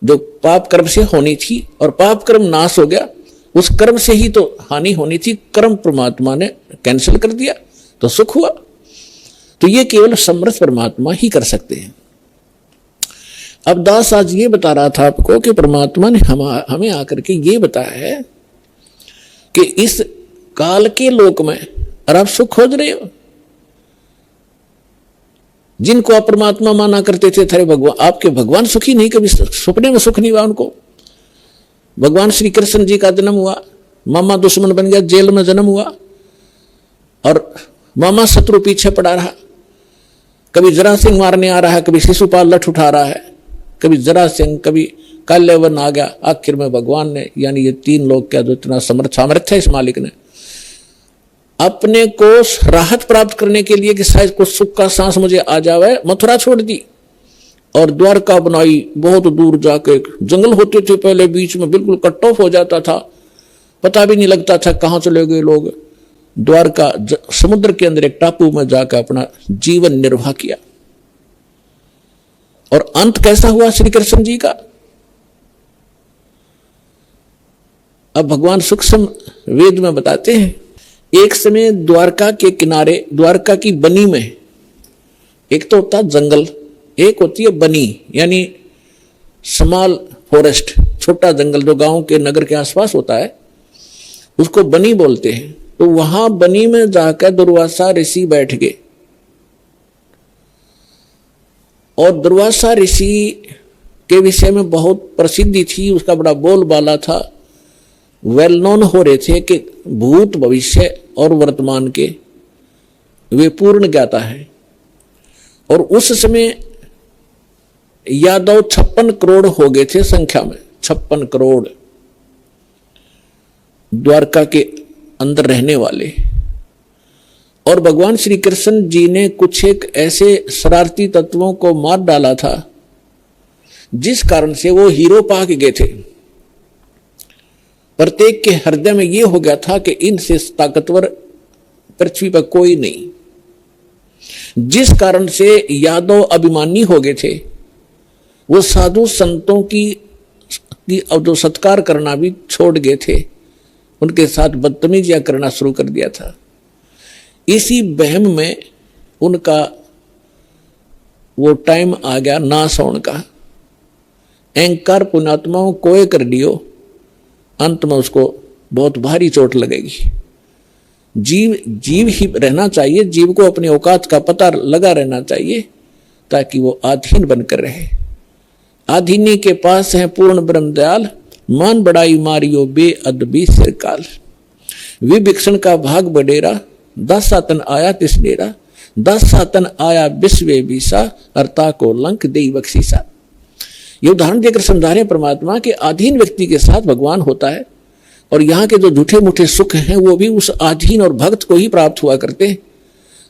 जो पाप कर्म से होनी थी, और पाप कर्म नाश हो गया, उस कर्म से ही तो हानि होनी थी, कर्म परमात्मा ने कैंसिल कर दिया तो सुख हुआ। तो ये केवल समर्थ परमात्मा ही कर सकते हैं। अब दास आज ये बता रहा था आपको कि परमात्मा ने हमें आकर के ये बताया है कि इस काल के लोक में और आप सुख खोज रहे हो, जिनको आप परमात्मा माना करते थे, थारे भगवान, आपके भगवान सुखी नहीं, कभी सपने में सुख नहीं हुआ उनको। भगवान श्री कृष्ण जी का जन्म हुआ, मामा दुश्मन बन गया, जेल में जन्म हुआ, और मामा शत्रु पीछे पड़ा रहा। कभी जरा सिंह मारने आ रहा है, कभी शिशुपाल लठ उठा रहा है, कभी जरा सिंह, कभी काल्यवन आ गया। आखिर में भगवान ने, यानी ये 3 लोग का जो इतना सामर्थ्य है इस मालिक ने, अपने को राहत प्राप्त करने के लिए कि शायद कुछ सुख का सांस मुझे आ जावे, मथुरा छोड़ दी और द्वारका बनाई। बहुत दूर जाके जंगल होते थे पहले, बीच में बिल्कुल कट ऑफ हो जाता था, पता भी नहीं लगता था कहाँ चले गए लोग। द्वारका समुद्र के अंदर एक टापू में जाकर अपना जीवन निर्वाह किया। और अंत कैसा हुआ श्री कृष्ण जी का? अब भगवान सूक्ष्म वेद में बताते हैं, एक समय द्वारका के किनारे, द्वारका की बनी में, एक तो होता है जंगल, एक होती है बनी, यानी स्मॉल फॉरेस्ट, छोटा जंगल जो गांव के नगर के आसपास होता है, उसको बनी बोलते हैं। तो वहां बनी में जाकर दुर्वासा ऋषि बैठ गए और दुर्वासा ऋषि के विषय में बहुत प्रसिद्धि थी, उसका बड़ा बोलबाला था, वेल नोन हो रहे थे कि भूत भविष्य और वर्तमान के वे पूर्ण ज्ञाता है। और उस समय यादव 56 करोड़ हो गए थे संख्या में, 56 करोड़ द्वारका के अंदर रहने वाले। और भगवान श्री कृष्ण जी ने कुछ एक ऐसे शरारती तत्वों को मार डाला था जिस कारण से वो हीरो पाके गए थे। प्रत्येक के हृदय में ये हो गया था कि इनसे ताकतवर पृथ्वी पर कोई नहीं, जिस कारण से यादव अभिमानी हो गए थे। वो साधु संतों की जो सत्कार करना भी छोड़ गए थे, उनके साथ बदतमीजियां करना शुरू कर दिया था। इसी बहम में उनका वो टाइम आ गया नाश होने का। अहंकार पुण्यात्माओं कोय कर दियो, अंत में उसको बहुत भारी चोट लगेगी। जीव ही रहना चाहिए, जीव को अपनी औकात का पता लगा रहना चाहिए ताकि वो आधीन बनकर रहे। आधीनी के पास है पूर्ण ब्रह्म दयाल, मान बड़ाई मारियो बेअदबी सिरकाल। विभीषण का भाग बडेरा, 10 सातन आया तिस डेरा, 10 सातन आया विश्वे बीसा, अर्ता को लंक दे बख्शीसा। ये उदाहरण देकर समझा रहे परमात्मा के अधीन व्यक्ति के साथ भगवान होता है, और यहाँ के जो झूठे मूठे सुख हैं वो भी उस अधीन और भक्त को ही प्राप्त हुआ करते हैं।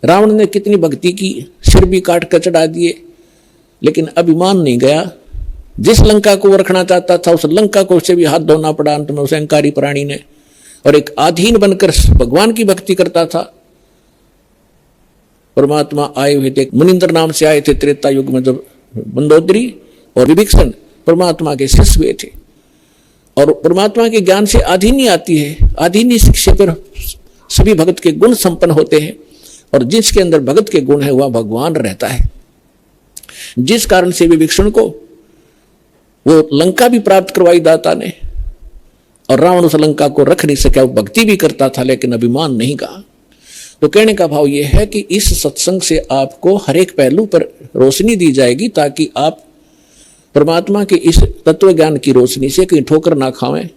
रावण ने कितनी भक्ति की, सिर भी काट कर चढ़ा दिए, लेकिन अभिमान नहीं गया। जिस लंका को वो रखना चाहता था उस लंका को उसे भी हाथ धोना पड़ा अंत में उस अहंकारी प्राणी ने, और एक अधीन बनकर भगवान की भक्ति करता था। परमात्मा आए हुए थे, मुनिंद्र नाम से आए थे त्रेता युग में, जब मंदोदरी और विभीषण परमात्मा के शिष्य हुए थे। और परमात्मा के ज्ञान से आधीनी आती है, आधीनी शिक्षा पर सभी भगत के गुण संपन्न होते हैं, और जिसके अंदर भगत के गुण है वह भगवान रहता है। जिस कारण से विभीषण को वो लंका भी प्राप्त करवाई दाता ने, और रावण उस लंका को रख नहीं सका। वो भक्ति भी करता था लेकिन अभिमान नहीं कहा। तो कहने का भाव यह है कि इस सत्संग से आपको हर एक पहलू पर रोशनी दी जाएगी ताकि आप परमात्मा के इस तत्व ज्ञान की रोशनी से कहीं ठोकर ना खावें,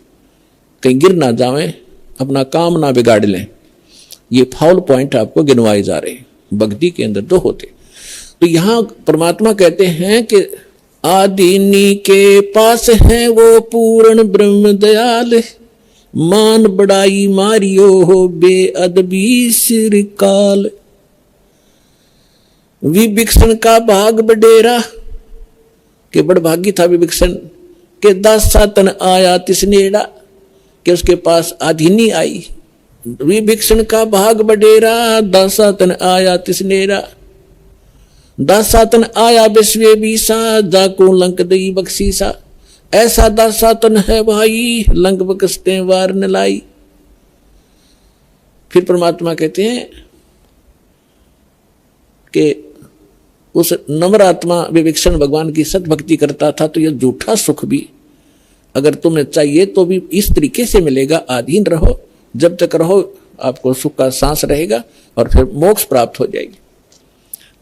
कहीं गिर ना जावें, अपना काम ना बिगाड़ लें। ये फाउल पॉइंट आपको गिनवाए जा रहे हैं भक्ति के अंदर तो होते। तो यहाँ परमात्मा कहते हैं कि आदीनी के पास है वो पूर्ण ब्रह्म दयाल, मान बड़ाई मारियो हो बेअदबी सिरकाल। विभीषण का भाग बडेरा, के बड़भागी था विभीषण के 10 सातन आया तिसनेड़ा, के उसके पास आधीनी आई। विभीषण का भाग बडेरा, 10 सातन आया तिसनेड़ा, 10 सातन आया विश्वे बीसा, जाको लंक दई बख्शीसा। ऐसा 10 सातन है भाई, लंक बख्शते वार न लाई। फिर परमात्मा कहते हैं कि उस नम्र आत्मा विभीषण भगवान की सतभक्ति करता था, तो यह झूठा सुख भी अगर तुम्हें चाहिए तो भी इस तरीके से मिलेगा। अधीन रहो, जब तक रहो आपको सुख का सांस रहेगा और फिर मोक्ष प्राप्त हो जाएगी।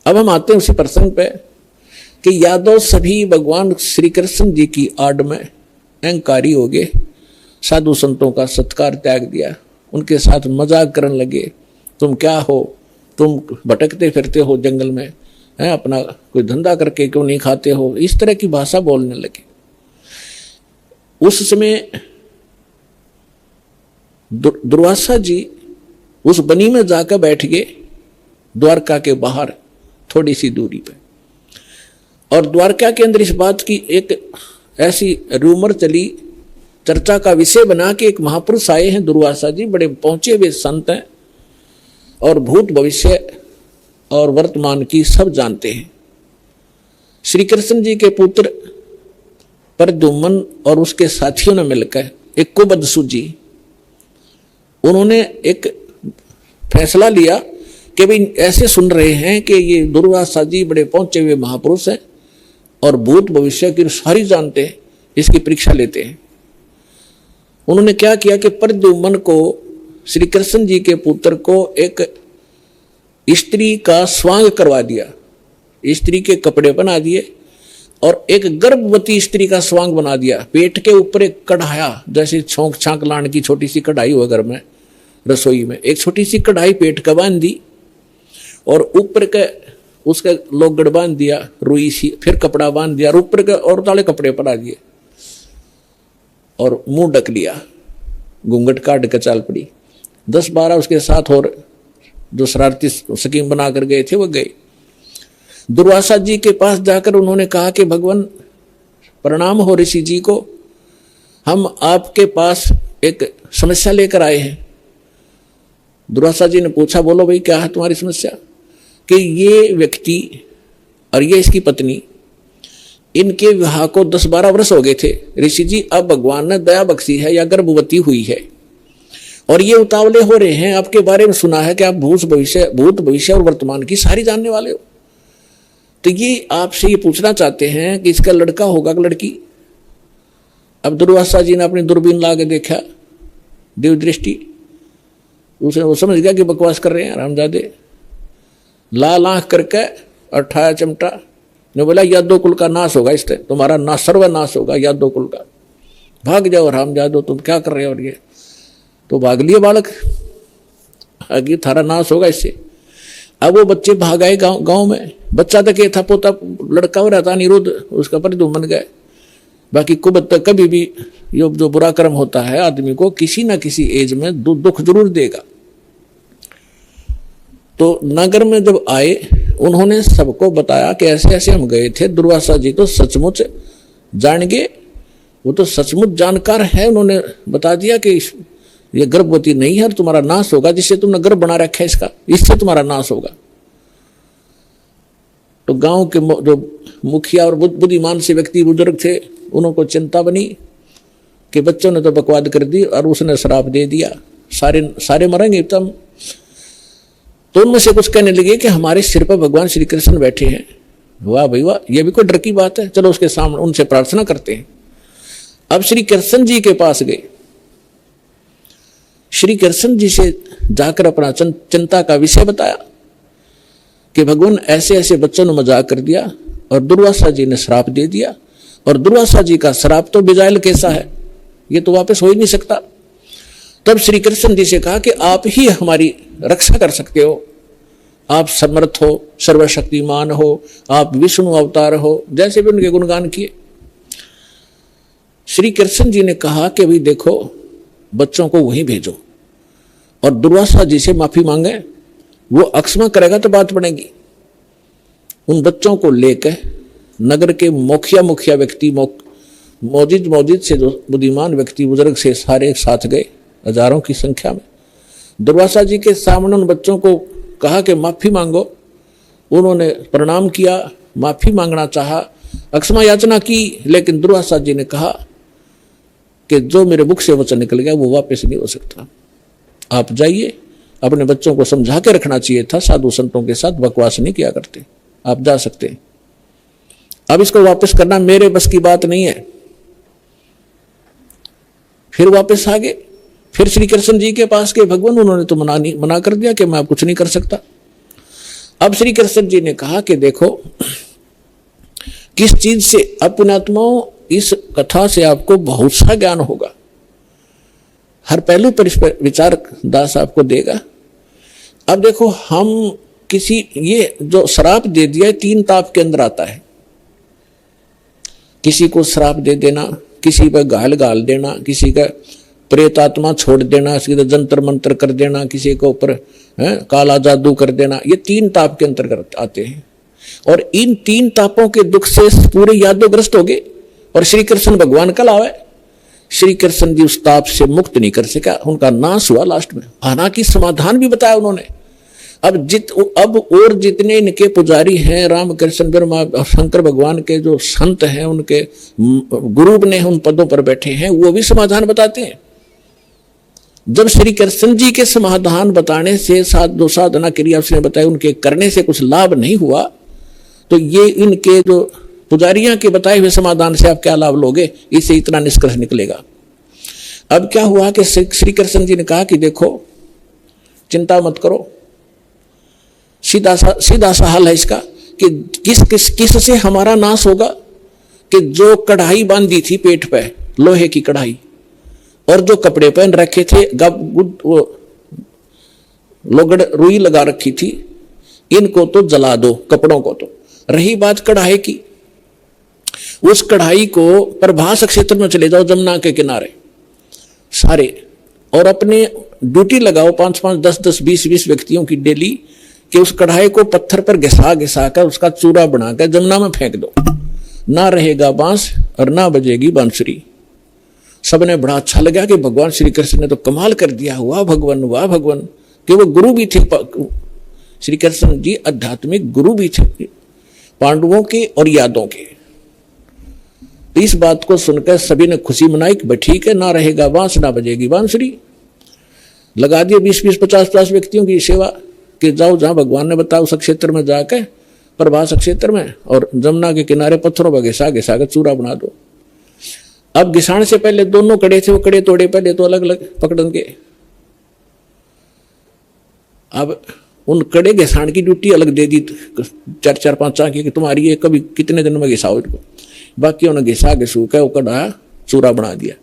अब हम आते हैं उसी प्रसंग पे कि यादव सभी भगवान श्री कृष्ण जी की आड़ में अहंकारी हो गए, साधु संतों का सत्कार त्याग दिया, उनके साथ मजाक करने लगे। तुम क्या हो, तुम भटकते फिरते हो जंगल में, है अपना कोई धंधा करके क्यों नहीं खाते हो, इस तरह की भाषा बोलने लगे। उस समय दुर्वासा जी उस बनी में जाकर बैठ गए, द्वारका के बाहर थोड़ी सी दूरी पे। और द्वारका के अंदर इस बात की एक ऐसी रूमर चली, चर्चा का विषय बना कि एक महापुरुष आए हैं दुर्वासा जी, बड़े पहुंचे हुए संत हैं और भूत भविष्य और वर्तमान की सब जानते हैं। श्री कृष्ण जी के पुत्र प्रद्युम्न और उसके साथियों ने मिलकर एक कुबद सूझी, उन्होंने एक फैसला लिया कि भाई ऐसे सुन रहे हैं कि ये दुर्वासा जी बड़े पहुंचे हुए महापुरुष हैं और भूत भविष्य की सारी जानते हैं, इसकी परीक्षा लेते हैं। उन्होंने क्या किया कि प्रद्युम्न को, श्री कृष्ण जी के पुत्र को, एक स्त्री का स्वांग करवा दिया स्त्री के कपड़े बना दिए और एक गर्भवती स्त्री का स्वांग बना दिया। पेट के ऊपर एक कढ़ाया, जैसे छोंक छांक लाने की छोटी सी कढ़ाई हो घर में, रसोई में एक छोटी सी कढ़ाई पेट का बांध दी और ऊपर के उसका लोगड़ बांध दिया रुई सी, फिर कपड़ा बांध दिया और ऊपर के और ताले कपड़े पड़ा दिए और मुंह ढक लिया, घूंघट काट के चाल पड़ी। 10-12 उसके साथ और जो शरारती स्कीम बना कर गए थे वो गए। दुर्वासा जी के पास जाकर उन्होंने कहा कि भगवान प्रणाम हो ऋषि जी को, हम आपके पास एक समस्या लेकर आए हैं। दुर्वासा जी ने पूछा, बोलो भाई क्या है तुम्हारी समस्या? कि ये व्यक्ति और ये इसकी पत्नी, इनके विवाह को 10-12 वर्ष हो गए थे ऋषि जी, अब भगवान ने दया बख्शी है या गर्भवती हुई है और ये उतावले हो रहे हैं। आपके बारे में सुना है कि आप भूत भविष्य और वर्तमान की सारी जानने वाले हो, तो ये आपसे ये पूछना चाहते हैं कि इसका लड़का होगा कि लड़की? अब दुर्वासा जी ने अपनी दूरबीन ला के देखा, देव दृष्टि, उसने वो समझ गया कि बकवास कर रहे हैं रामजादे। लाल आंख करके और ठाया चिमटा ने बोला, यादव कुल का नाश होगा, इससे तुम्हारा नाश सर्वनाश होगा यादव कुल का, भाग जाओ रामजादो, तुम क्या कर रहे हो? और ये तो भाग लिए बालक, आगे थारा नाश होगा इससे। अब वो बच्चे भाग आए गांव में। बच्चा तक ये था, पोता लड़का हो रहता निरुद्ध, उसका परिधुम बन गए। बाकी कुबत तक कभी भी ये जो बुरा कर्म होता है आदमी को किसी ना किसी एज में दुख जरूर देगा। तो नगर में जब आए उन्होंने सबको बताया कि ऐसे ऐसे हम गए थे। दुर्वासा जी तो सचमुच जान गए, वो तो सचमुच जानकार है। उन्होंने बता दिया कि ये गर्भवती नहीं है और तुम्हारा नाश होगा, जिससे तुमने गर्भ बना रखा है इसका, इससे तुम्हारा नाश होगा। तो गांव के जो मुखिया और बुद्धिमान से व्यक्ति बुजुर्ग थे, उनको चिंता बनी कि बच्चों ने तो बकवाद कर दी और उसने श्राप दे दिया, सारे मरेंगे तब। तो उनमें से कुछ कहने लगे कि हमारे सिर पर भगवान श्री कृष्ण बैठे हैं। वाह भाई वाह, ये भी कोई डर की बात है, चलो उसके सामने उनसे प्रार्थना करते हैं। अब श्री कृष्ण जी के पास गए। श्री कृष्ण जी से जाकर अपना चिंता का विषय बताया कि भगवान ऐसे ऐसे बच्चों ने मजाक कर दिया और दुर्वासा जी ने श्राप दे दिया, और दुर्वासा जी का श्राप तो बिजाइल कैसा है, ये तो वापस हो ही नहीं सकता। तब श्री कृष्ण जी से कहा कि आप ही हमारी रक्षा कर सकते हो, आप समर्थ हो, सर्वशक्तिमान हो, आप विष्णु अवतार हो, जैसे भी उनके गुणगान किए। श्री कृष्ण जी ने कहा कि भाई देखो, बच्चों को वहीं भेजो और दुर्वासा जी से माफी मांगे, वो अक्षमा करेगा तो बात बनेगी। उन बच्चों को लेकर नगर के मुखिया व्यक्ति, मौजिद से जो बुद्धिमान व्यक्ति बुजुर्ग से सारे साथ गए, हजारों की संख्या में। दुर्वासा जी के सामने उन बच्चों को कहा कि माफी मांगो। उन्होंने प्रणाम किया, माफी मांगना चाहा, अक्षमा याचना की, लेकिन दुर्वासा जी ने कहा कि जो मेरे मुख से वचन निकल गया वो वापस नहीं हो सकता। आप जाइए, अपने बच्चों को समझा के रखना चाहिए था, साधु संतों के साथ बकवास नहीं किया करते, आप जा सकते हैं। अब इसको वापस करना मेरे बस की बात नहीं है। फिर वापस आ गए, फिर श्री कृष्ण जी के पास गए। भगवान उन्होंने तो मना कर दिया कि मैं कुछ नहीं कर सकता। अब श्री कृष्ण जी ने कहा कि देखो, किस चीज से पुण्यात्माओं, इस कथा से आपको बहुत सा ज्ञान होगा, हर पहलू पर इस पर विचार दास आपको देगा। अब देखो, हम किसी ये जो श्राप दे दिया 3 ताप के अंदर आता है। किसी को श्राप दे देना, किसी पर गाल देना, किसी का प्रेत आत्मा छोड़ देना, किसी का जंतर मंत्र कर देना, किसी के ऊपर काला जादू कर देना, ये 3 ताप के अंतर्गत आते हैं। और इन 3 तापों के दुख से पूरे यादवग्रस्त हो गए और श्री कृष्ण भगवान कल आवे। श्री कृष्ण जी उस ताप से मुक्त नहीं कर सका, उनका नाश हुआ लास्ट में। हालांकि समाधान भी बताया उन्होंने। अब और जितने इनके पुजारी हैं, राम कृष्ण ब्रह्मा और शंकर भगवान के जो संत हैं, उनके गुरु ने उन पदों पर बैठे हैं, वो भी समाधान बताते हैं। जब श्री कृष्ण जी के समाधान बताने से जो साधना क्रिया उसने बताई, उनके करने से कुछ लाभ नहीं हुआ, तो ये इनके जो पुजारियों के बताए हुए समाधान से आप क्या लाभ लोगे, इससे इतना निष्कर्ष निकलेगा। अब क्या हुआ कि श्री कृष्ण जी ने कहा कि देखो, चिंता मत करो, सीधा सा हाल है इसका कि किस किस किस से हमारा नाश होगा, कि जो कढ़ाई बांधी थी पेट पे, लोहे की कढ़ाई, और जो कपड़े पहन रखे थे, वो लोगड़ रुई लगा रखी थी, इनको तो जला दो, कपड़ों को तो। रही बात कढ़ाई की, उस कढ़ाई को प्रभास क्षेत्र में चले जाओ, जमुना के किनारे सारे, और अपने ड्यूटी लगाओ 5-5, 10-10, 20-20 व्यक्तियों की डेली, कि उस कढ़ाई को पत्थर पर घिसा घिसा कर उसका चूरा बनाकर जमुना में फेंक दो, ना रहेगा बांस और ना बजेगी बांसुरी। सबने बड़ा अच्छा लगा कि भगवान श्री कृष्ण ने तो कमाल कर दिया, वाह भगवान, वाह भगवान, कि वो गुरु भी थे। श्री कृष्ण जी आध्यात्मिक गुरु भी थे पांडवों के और यादों के। इस बात को सुनकर सभी ने खुशी मनाई कि ठीक है, ना रहेगा बांस ना बजेगी बांसुरी। लगा दिए 20-20, 50-50 व्यक्तियों की सेवा, कि जाओ जहां भगवान ने बताया उस क्षेत्र में जाकर, प्रभास क्षेत्र में, और जमुना के किनारे पत्थरों पर घिसा घिसा कर चूरा बना दो। अब घिसाने से पहले दोनों कड़े थे, वो कड़े तोड़े पहले तो अलग अलग पकड़ेंगे। अब उन कड़े घिसाण की ड्यूटी अलग दे दी 4-4, 5 की, कि तुम्हारी ये कभी कितने दिन में घिसाओ इनको। बाकी उन्हें घिसा घिसू के वो कड़ा चूरा बना दिया।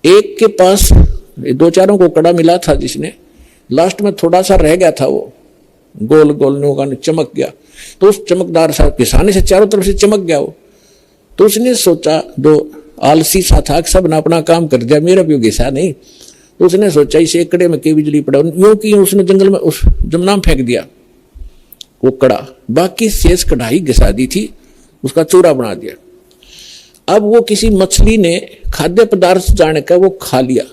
एक के पास 2-4 को कड़ा मिला था, जिसने लास्ट में थोड़ा सा रह गया था, वो गोल गोल नोका चमक गया, तो उस चमकदार सा घिसाने से चारों तरफ से चमक गया वो। तो उसने सोचा, दो आलसी सा था, सब ने अपना काम कर दिया, मेरा भी घिसा नहीं। तो उसने सोचा इसे एक कड़े में के बिजली पड़ा, यूं की उसने जंगल में उस जमुना में फेंक दिया वो कड़ा। बाकी शेष कढ़ाई घिसा दी थी, उसका चूरा बना दिया। अब वो किसी मछली ने खाद्य पदार्थ जाने का वो खा लिया,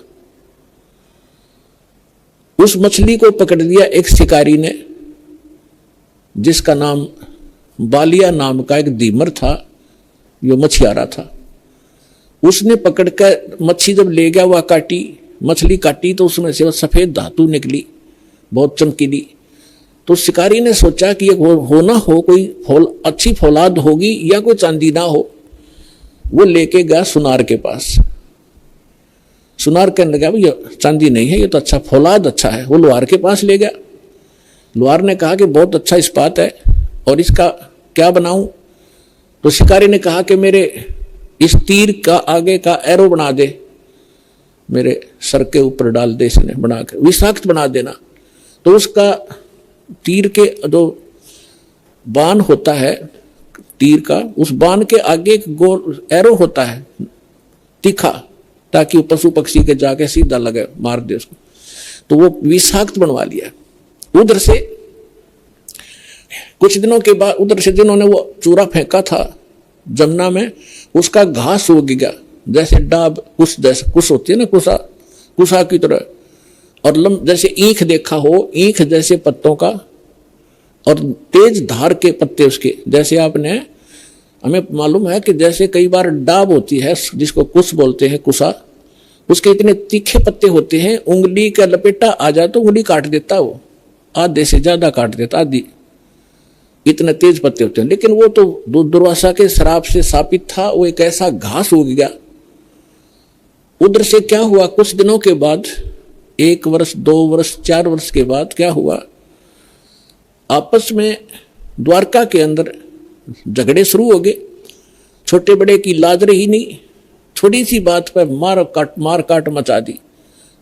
उस मछली को पकड़ लिया एक शिकारी ने, जिसका नाम बालिया नाम का एक दीमर था, जो मछियारा था। उसने पकड़कर मच्छी जब ले गया, वह काटी, मछली काटी तो उसमें से सफेद धातु निकली, बहुत चमकीली। तो शिकारी ने सोचा कि ये हो ना हो कोई अच्छी फौलाद होगी या कोई चांदी ना हो। वो लेके गया सुनार के पास। सुनार कहने लगा ये चांदी नहीं है, ये तो अच्छा फौलाद अच्छा है। वो लोहार के पास ले गया। लोहार ने कहा कि बहुत अच्छा इस्पात है और इसका क्या बनाऊं। तो शिकारी ने कहा कि मेरे इस तीर का आगे का एरो बना दे, मेरे सर के ऊपर डाल दे, इसने बना के विषाक्त बना देना। तो उसका तीर के जो बाण होता है तीर का, उस बाण के आगे एक गोल एरो होता है तीखा, ताकि वो पशु पक्षी के जाके सीधा लगे, मार दे उसको। तो वो विषाक्त बनवा लिया। उधर से कुछ दिनों के बाद, उधर से जिन्होंने वो चूरा फेंका था जमुना में, उसका घास उग गया, जैसे डाब कुछ जैसे कुछ होती है ना, कुशा की तरह, और जैसे ईख देखा हो, ईख जैसे पत्तों का, और तेज धार के पत्ते उसके, जैसे आपने हमें मालूम है कि जैसे कई बार डाब होती है जिसको कुश बोलते हैं, कुशा, उसके इतने तीखे पत्ते होते हैं, उंगली का लपेटा आ जाए तो उंगली काट देता, वो आधे से ज्यादा काट देता, आधी, इतने तेज पत्ते होते हैं। लेकिन वो तो दुर्वासा के श्राप से शापित था, वो एक ऐसा घास उग गया। उधर से क्या हुआ, कुछ दिनों के बाद, 1 वर्ष 2 वर्ष 4 वर्ष के बाद क्या हुआ, आपस में द्वारका के अंदर झगड़े शुरू हो गए। छोटे बड़े की लाज रही नहीं, छोटी सी बात पर मार काट मचा दी,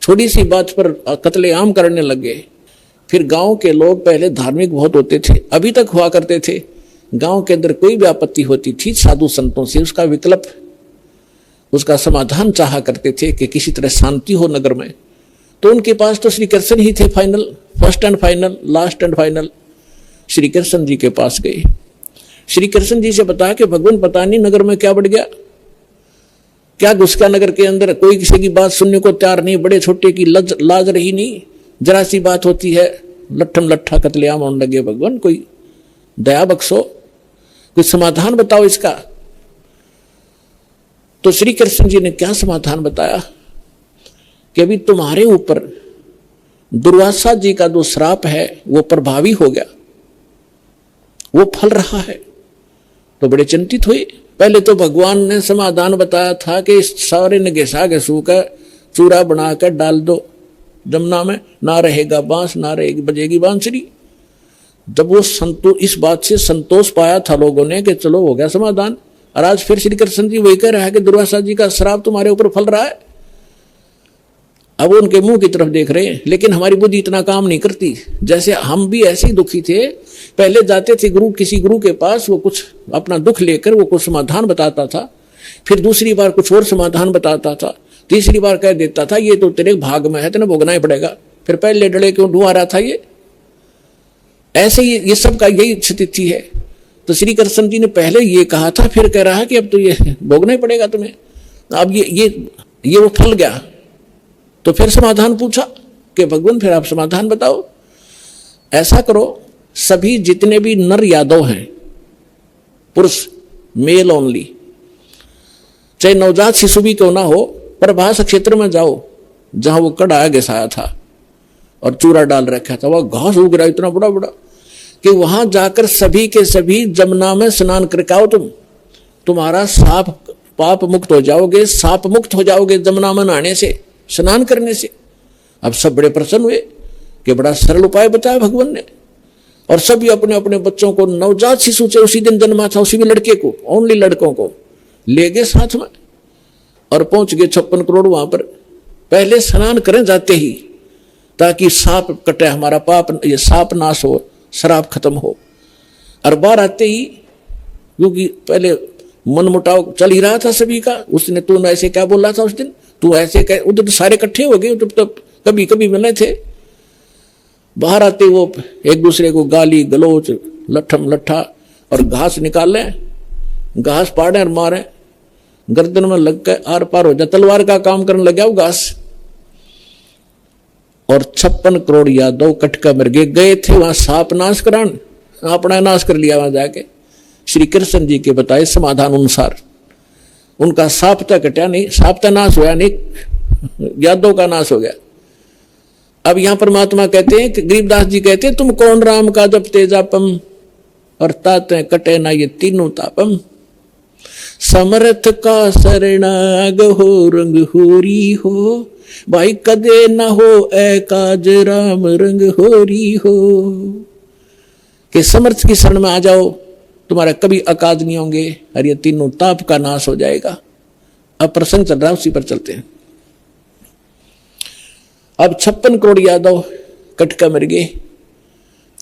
छोटी सी बात पर कत्लेआम करने लगे। फिर गांव के लोग पहले धार्मिक बहुत होते थे, अभी तक हुआ करते थे। गांव के अंदर कोई भी आपत्ति होती थी साधु संतों से, उसका विकल्प, उसका समाधान चाहा करते थे कि किसी तरह शांति हो नगर में। तो उनके पास तो श्री कृष्ण ही थे final, first and final, last and final. Shri Krishna ji के पास गए, श्री कृष्ण जी से बताया कि भगवान पता नहीं नगर में क्या बढ़ गया, क्या घुस गया नगर के अंदर, कोई किसी की बात सुनने को तैयार नहीं, बड़े छोटे की लाज रही नहीं, जरा सी बात होती है लट्ठम लट्ठा कत्लेआम होने लगे। भगवान कोई दया बख्शो, कोई समाधान बताओ इसका। तो श्री कृष्ण जी ने क्या समाधान बताया कि अभी तुम्हारे ऊपर दुर्वासा जी का जो श्राप है वो प्रभावी हो गया, वो फल रहा है। तो बड़े चिंतित हुए। पहले तो भगवान ने समाधान बताया था कि सारे ने घिसा घिसू कर चूरा बनाकर डाल दो जमुना में, ना रहेगा बांस ना रहेगी बजेगी बांसुरी। जब वो इस बात से संतोष पाया था लोगों ने कि चलो हो गया समाधान, और आज फिर श्री कृष्ण जी वही कह रहा है कि दुर्वासा जी का श्राप तुम्हारे ऊपर फल रहा है। अब उनके मुंह की तरफ देख रहे हैं, लेकिन हमारी बुद्धि इतना काम नहीं करती। जैसे हम भी ऐसे ही दुखी थे, पहले जाते थे किसी गुरु के पास, वो कुछ अपना दुख लेकर वो कुछ समाधान बताता था, फिर दूसरी बार कुछ और समाधान बताता था, तीसरी बार कह देता था ये तो तेरे भाग में है, तेने भोगना ही पड़ेगा। फिर पहले डले क्यों ढूंढा रहा था ये। ऐसे ही ये सब का यही स्थिति है। तो श्री कृष्ण जी ने पहले ये कहा था, फिर कह रहा है कि अब तो ये भोगना ही पड़ेगा तुम्हें। अब ये वो फल गया। तो फिर समाधान पूछा कि भगवान फिर आप समाधान बताओ। ऐसा करो, सभी जितने भी नर यादव हैं, पुरुष मेल ओनली, चाहे नवजात शिशु भी क्यों ना हो, प्रभास क्षेत्र में जाओ जहां वो कड़ा घिसाया था और चूरा डाल रखा था, वह घास उग रहा इतना बड़ा बड़ा कि वहां जाकर सभी के सभी जमुना में स्नान करके आओ। तुम्हारा साप पाप मुक्त हो जाओगे, साप मुक्त हो जाओगे जमुना में नहाने से, स्नान करने से। अब सब बड़े प्रसन्न हुए कि बड़ा सरल उपाय बताया भगवान ने। और सभी अपने अपने बच्चों को, नवजात शिशु से उसी दिन जन्मा था उसी भी लड़के को, ओनली लड़कों को ले गए साथ में और पहुंच गए 56 करोड़ वहां पर। पहले स्नान करें जाते ही, ताकि सांप कटे, हमारा पाप ये सांप नाश हो, शराब खत्म हो। और बाहर आते ही, क्योंकि पहले मन मुटाव चल ही रहा था सभी का, उसने तू ऐसे क्या बोला था उस दिन, तू ऐसे कह, उधर तो सारे इकट्ठे हो गए, तो कभी कभी मिले थे। बाहर आते वो एक दूसरे को गाली गलोच लठम लट्ठा और घास निकाले, घास पाड़े और मारे, गर्दन में लग के आर पार हो जाए, तलवार का काम करने लग गया वो घास। और 56 करोड़ यादव कटका मर गए थे वहां सांप नाश करान, अपना नाश कर लिया वहां जाके। श्री कृष्ण जी के बताए समाधान अनुसार उनका सांप तक कटा नहीं, सांप तक नाश हुआ नहीं, यादव का नाश हो गया। अब यहां परमात्मा कहते हैं कि गरीबदास जी कहते हैं, तुम कौन राम का जब तेजापम और ताते कटे ना ये तीनों तापम, समर्थ का शरणाग हो रंग होरी हो, भाई कदे न हो एकाज राम रंग होरी हो। कि समर्थ की शरण में आ जाओ, तुम्हारा कभी अकाज नहीं होंगे और ये तीनों ताप का नाश हो जाएगा। अब प्रसंग चल रहा है, उसी पर चलते हैं। अब 56 करोड़ यादव कटका मर गए,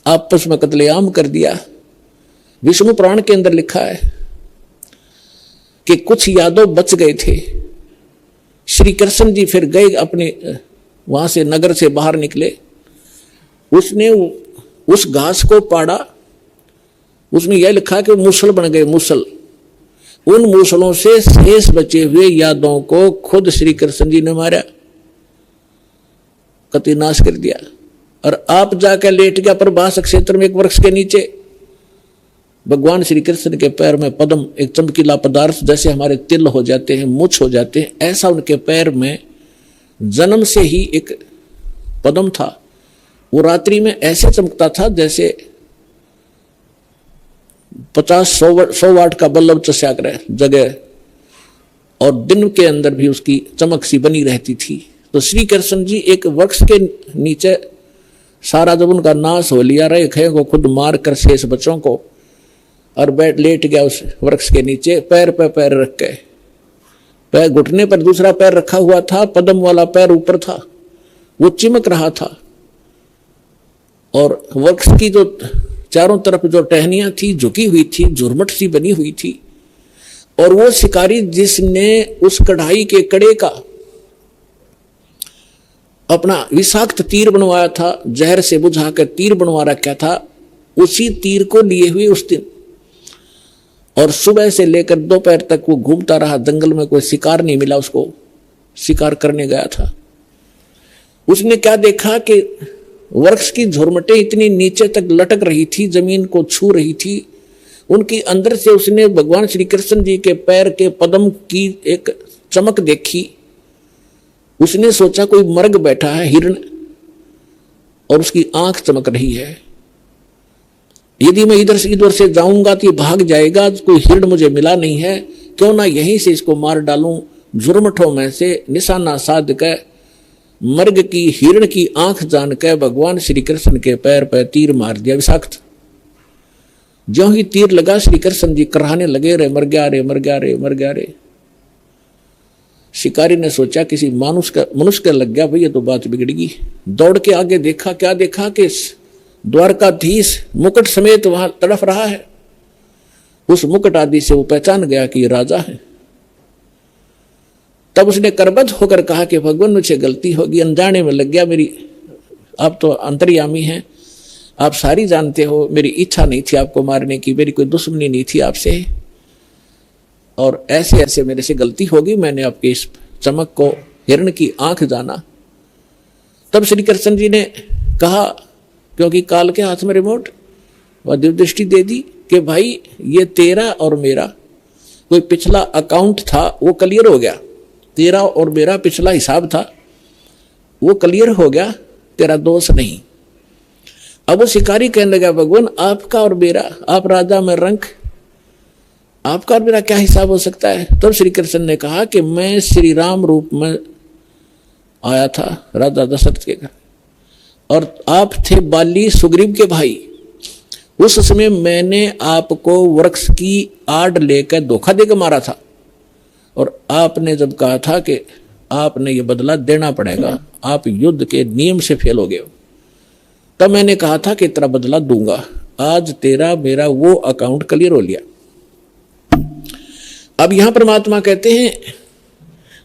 आपस में कत्लेआम कर दिया। विष्णु पुराण के अंदर लिखा है कि कुछ यादव बच गए थे। श्री कृष्ण जी फिर गए अपने वहां से, नगर से बाहर निकले, उसने उस घास को पाड़ा, उसमें यह लिखा कि मूसल बन गए, मूसल। उन मूसलों से शेष बचे हुए यादवों को खुद श्री कृष्ण जी ने मारा, कति नाश कर दिया। और आप जाकर लेट गया प्रभास क्षेत्र में एक वृक्ष के नीचे। भगवान श्री कृष्ण के पैर में पद्म, एक चमकीला पदार्थ, जैसे हमारे तिल हो जाते हैं, मुछ हो जाते हैं, ऐसा उनके पैर में जन्म से ही एक पद्म था। वो रात्रि में ऐसे चमकता था जैसे 50-100 वाट का बल्ब चस्याक रहे जगह, और दिन के अंदर भी उसकी चमक सी बनी रहती थी। तो श्री कृष्ण जी एक वृक्ष के नीचे, सारा जब उनका नाश हो लिया, रेखे को खुद मार कर शेष बच्चों को, और बैठ लेट गया उस वृक्ष के नीचे, पैर पे पैर रख के, पैर घुटने पर दूसरा पैर रखा हुआ था, पद्म वाला पैर ऊपर था, वो चिमक रहा था। और वृक्ष की जो चारों तरफ जो टहनियां थी झुकी हुई थी, झुरमट सी बनी हुई थी। और वो शिकारी जिसने उस कढ़ाई के कड़े का अपना विषाक्त तीर बनवाया था, जहर से बुझा कर तीर बनवा रखा था, उसी तीर को लिए हुए उस दिन, और सुबह से लेकर दोपहर तक वो घूमता रहा जंगल में, कोई शिकार नहीं मिला उसको, शिकार करने गया था। उसने क्या देखा कि वृक्ष की झुरमटें इतनी नीचे तक लटक रही थी, जमीन को छू रही थी, उनकी अंदर से उसने भगवान श्री कृष्ण जी के पैर के पद्म की एक चमक देखी। उसने सोचा कोई मर्ग बैठा है, हिरण, और उसकी आंख चमक रही है, यदि मैं इधर से जाऊंगा तो ये भाग जाएगा, कोई हिरण मुझे मिला नहीं है, क्यों ना यहीं से इसको मार डालूं। झुरमठों में से निशाना साध कर मर्ग की हिरण की आंख जान कर भगवान श्री कृष्ण के पैर पर तीर मार दिया विषाक्त। ज्यों ही तीर लगा श्री कृष्ण जी कराहने लगे, रे मर गया रे, मर गया रे, मर गया रे। शिकारी ने सोचा किसी मनुष्य का लग गया भाई, ये तो बात बिगड़गी। दौड़ के आगे देखा, क्या देखा कि द्वारकाधीश मुकुट समेत वहां तड़फ रहा है। उस मुकुट आदि से वो पहचान गया कि ये राजा है। तब उसने करबद्ध होकर कहा कि भगवान मुझे गलती होगी, अनजाने में लग गया मेरी, आप तो अंतर्यामी हैं, आप सारी जानते हो, मेरी इच्छा नहीं थी आपको मारने की, मेरी कोई दुश्मनी नहीं थी आपसे, और ऐसे ऐसे मेरे से गलती होगी, मैंने आपके इस चमक को हिरण की आंख जाना। तब श्री कृष्ण जी ने कहा, क्योंकि काल के हाथ में रिमोट, वह दिव्य दृष्टि दे दी कि भाई ये तेरा और मेरा कोई पिछला अकाउंट था, वो क्लियर हो गया। तेरा और मेरा पिछला हिसाब था, वो क्लियर हो गया, तेरा दोष नहीं। अब वो शिकारी कहने लगा, भगवान आपका और मेरा, आप राजा में रंक, आपका और मेरा क्या हिसाब हो सकता है। तब श्री कृष्ण ने कहा कि मैं श्री राम रूप में आया था राजा दशरथ के घर, और आप थे बाली सुग्रीव के भाई। उस समय मैंने आपको वृक्ष की आड़ लेकर धोखा देकर मारा था, और आपने जब कहा था कि आपने ये बदला देना पड़ेगा, आप युद्ध के नियम से फेल हो गए हो, तब मैंने कहा था कि तेरा बदला दूंगा। आज तेरा मेरा वो अकाउंट क्लियर हो लिया। अब यहां परमात्मा कहते हैं,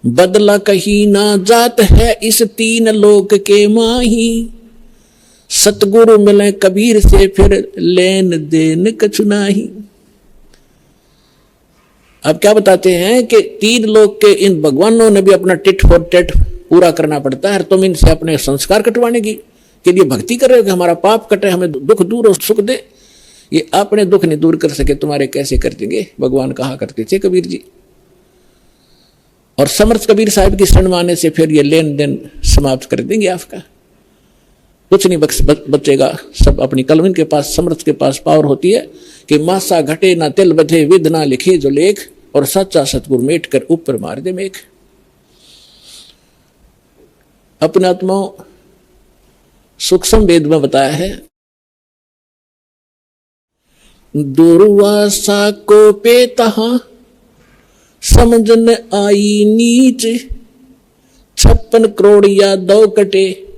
बदला कहीं ना जात है इस तीन लोक के माही, सतगुरु मिले कबीर से फिर लेन देन कछु नाही। अब क्या बताते हैं कि तीन लोग के इन भगवानों ने भी अपना टिट फॉर टेट पूरा करना पड़ता है। तुम इनसे अपने संस्कार कटवाने की के लिए भक्ति कर रहे हो कि हमारा पाप कटे, हमें दुख दूर हो, सुख दे। ये अपने दुख नहीं दूर कर सके, तुम्हारे कैसे कर देंगे, भगवान कहा करते थे कबीर जी। और समर्थ कबीर साहब की शरण माने से फिर ये लेन देन समाप्त कर देंगे, आपका कुछ नहीं बचेगा। सब अपनी कलम के पास, समर्थ के पास पावर होती है कि मासा घटे ना तिल बधे, विद ना लिखे जो लेख, और सच्चा सतगुर मेट कर ऊपर मार दे मेघ। अपने आत्माओं सूक्ष्म वेद में बताया है, दुर्वासा को पे तहां समझन आई नीच, 56 करोड़ या 2 कटे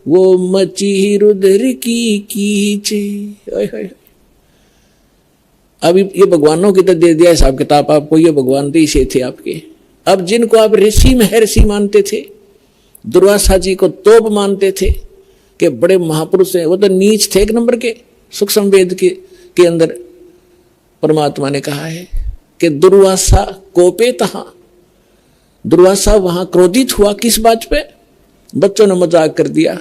वो मची रुद्र की कीच। अब ये भगवानों की तो दे दिया हिसाब किताब आपको, ये भगवान तो इसे थे आपके। अब जिनको आप ऋषि महर्षि मानते थे, दुर्वासा जी को तोप मानते थे कि बड़े महापुरुष हैं, वो तो नीच थे एक नंबर के। सूक्ष्म वेद के अंदर परमात्मा ने कहा है कि दुर्वासा कोपे तहां, दुर्वासा वहां क्रोधित हुआ। किस बात पे? बच्चों ने मजाक कर दिया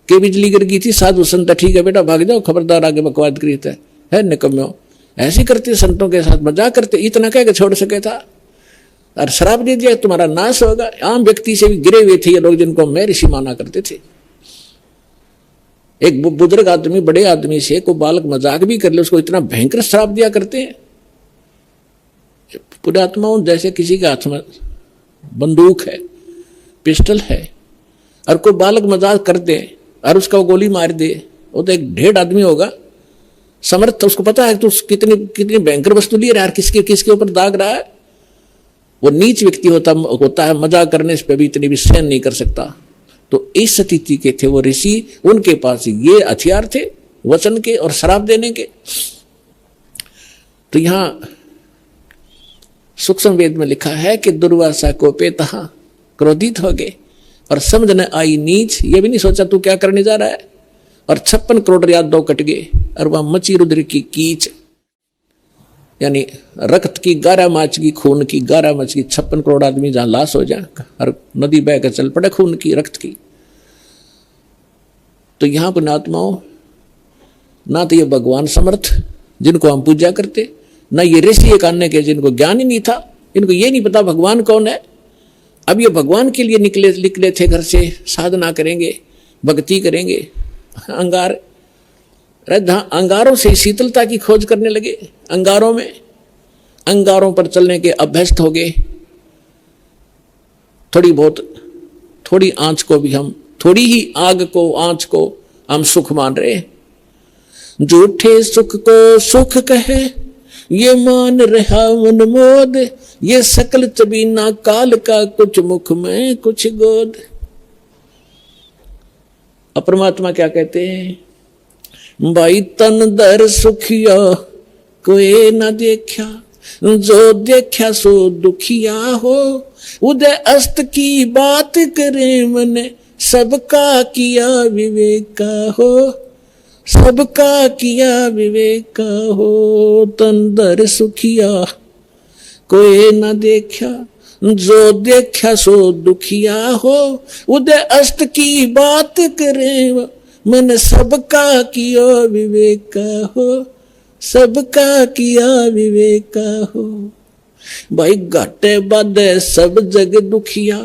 कि बिजली गिर गई थी, साधु संत ठीक है बेटा भाग जाओ, खबरदार आगे बकवाद करता है निकम्मो। ऐसे करते संतों के साथ मजाक करते, इतना कह के छोड़ सके था, और श्राप दे दिया तुम्हारा नाश होगा। आम व्यक्ति से भी गिरे हुए थे ये लोग, जिनको मैं ऋषि माना करते थे। एक बुजुर्ग आदमी, बड़े आदमी से को बालक मजाक भी कर ले, उसको इतना भयंकर श्राप दिया करते हैं। पुण्यात्माओं, जैसे किसी के हाथ में बंदूक है, पिस्टल है, और कोई बालक मजाक कर दे और उसका वो गोली मार दे, वो तो एक ढेर आदमी होगा समर्थ, तो उसको पता है तो कितनी भयंकर वस्तु ली रहा है, किसके ऊपर दाग रहा है। वो नीच व्यक्ति होता है, मजाक करने पे भी इतनी भी सहन नहीं कर सकता। तो इस स्थिति के थे वो ऋषि, उनके पास ये हथियार थे वचन के और श्राप देने के। तो यहां सूक्ष्म वेद में लिखा है कि दुर्वासा को पे तहां, क्रोधित हो गए और समझ न आई नीच, ये भी नहीं सोचा तू क्या करने जा रहा है, और 56 करोड़ या 2 कट गए, और वह मची रुद्र की कीच, यानी रक्त की 11 माच की, खून की 11 माच की, 56 करोड़ आदमी जहां लाश हो जाए और नदी बह कर चल पड़े खून की, रक्त की। तो यहां पुण्यात्माओं, ना तो ये भगवान समर्थ जिनको हम पूजा करते, ना ये ऋषि एक अन्य के जिनको ज्ञान ही नहीं था, इनको ये नहीं पता भगवान कौन है। अब ये भगवान के लिए निकले थे घर से, साधना करेंगे, भक्ति करेंगे, अंगारों से शीतलता की खोज करने लगे। अंगारों पर चलने के अभ्यस्त हो गए। थोड़ी आंच को भी हम, थोड़ी ही आग को, आंच को हम सुख मान रहे। झूठे सुख को सुख कहे, ये मान रहा मन मोद, ये सकल चबीना काल का, कुछ मुख में कुछ गोद। परमात्मा क्या कहते हैं, भाई तन दर सुखिया कोई न देखा, जो देखा सो दुखिया हो, उदय अस्त की बात करे मन, सबका किया विवेका हो, सबका किया विवेका हो। तन दर सुखिया कोई न देखा, जो देखा सो दुखिया हो, उदय अस्त की बात करे मन, सबका किया विवेका हो, सबका किया विवेका हो। भाई घाटे बाधे सब जग दुखिया,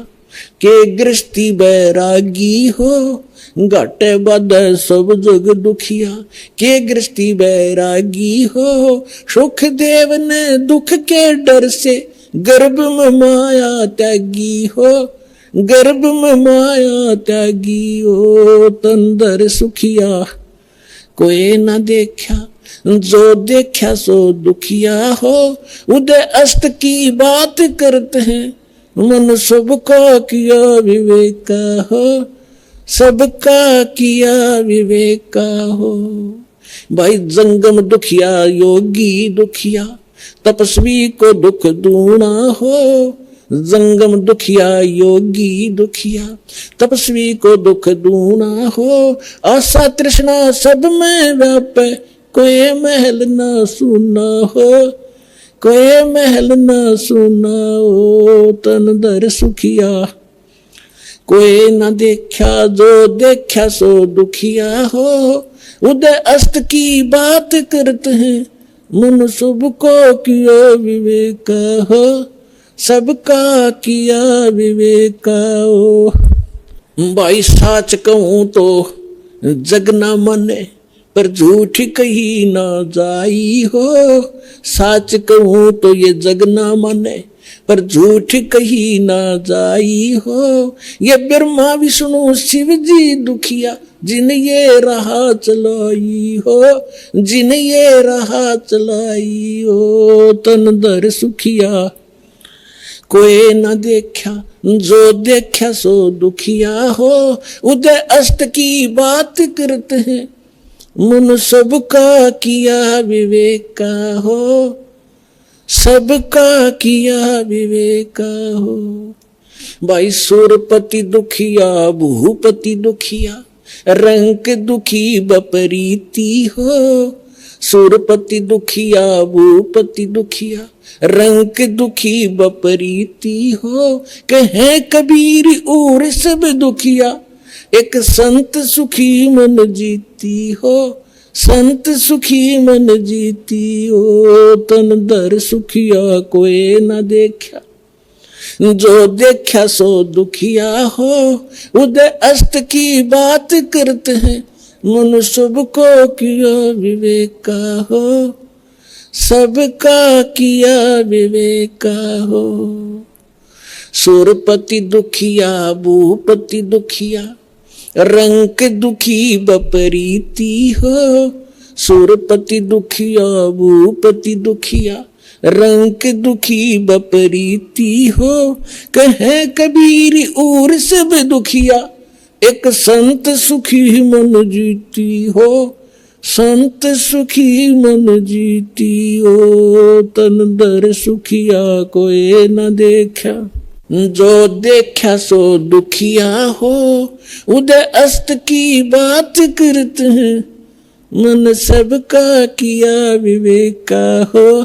के गृहस्थी बैरागी हो, घाटे बाधे सब जग दुखिया, के गृहस्थी बैरागी हो। सुख देव ने दुख के डर से, गर्भ में माया त्यागी हो, गर्भ में माया त्यागी हो। तन दर सुखिया कोई न देखा, जो देखा सो दुखिया हो, उदय अस्त की बात करते हैं मन, सबका किया विवेका हो, सबका किया विवेका हो। भाई जंगम दुखिया योगी दुखिया, तपस्वी को दुख दूना हो, जंगम दुखिया योगी दुखिया, तपस्वी को दुख दूना हो। आशा तृष्णा सब में व्यापे, कोई महल न सुना हो, कोई महल न सुना हो। तन दर सुखिया कोई न देखा, जो देखा सो दुखिया हो, उदय अस्त की बात करते हैं मन, सबको किया विवेका हो, सबका किया विवेका हो। भाई साच कहूं तो जग न माने, पर झूठ कही ना जाई हो। साच कहूं तो ये जग ना माने, पर झूठ कही ना जाई हो। ये ब्रह्मा विष्णु शिव जी दुखिया, जिन ये राह चलाई हो, जिन ये राह चलाई हो। तन दर सुखिया कोई न देखा, जो देखा सो दुखिया हो, उदय अस्त की बात करते हैं मन, सबका किया विवेका हो, सबका किया विवेका हो। भाई सुरपति दुखिया भूपति दुखिया, रंक दुखी बपरीती हो। सुरपति दुखिया भूपति दुखिया, रंक दुखी बपरीती हो। कहे कबीर और सब दुखिया, एक संत सुखी मन जीती हो, संत सुखी मन जीती हो। तन दर सुखिया कोई न देखा, जो देखा सो दुखिया हो। उदय अस्त की बात करते हैं मन, सबको किया विवेका हो, सबका किया विवेका हो। सुरपति दुखिया भूपति दुखिया, रंक दुखी बपरीती हो। सुरपति दुखिया भूपति दुखिया, रंक दुखी बपरीती हो। कहे कबीर और सब दुखिया, एक संत सुखी मन जीती हो, संत सुखी मन जीती हो। तन दर सुखिया कोई न देखा, जो देखा सो दुखिया हो। उदय अस्त की बात करते हैं मन, सबका किया विवेका हो,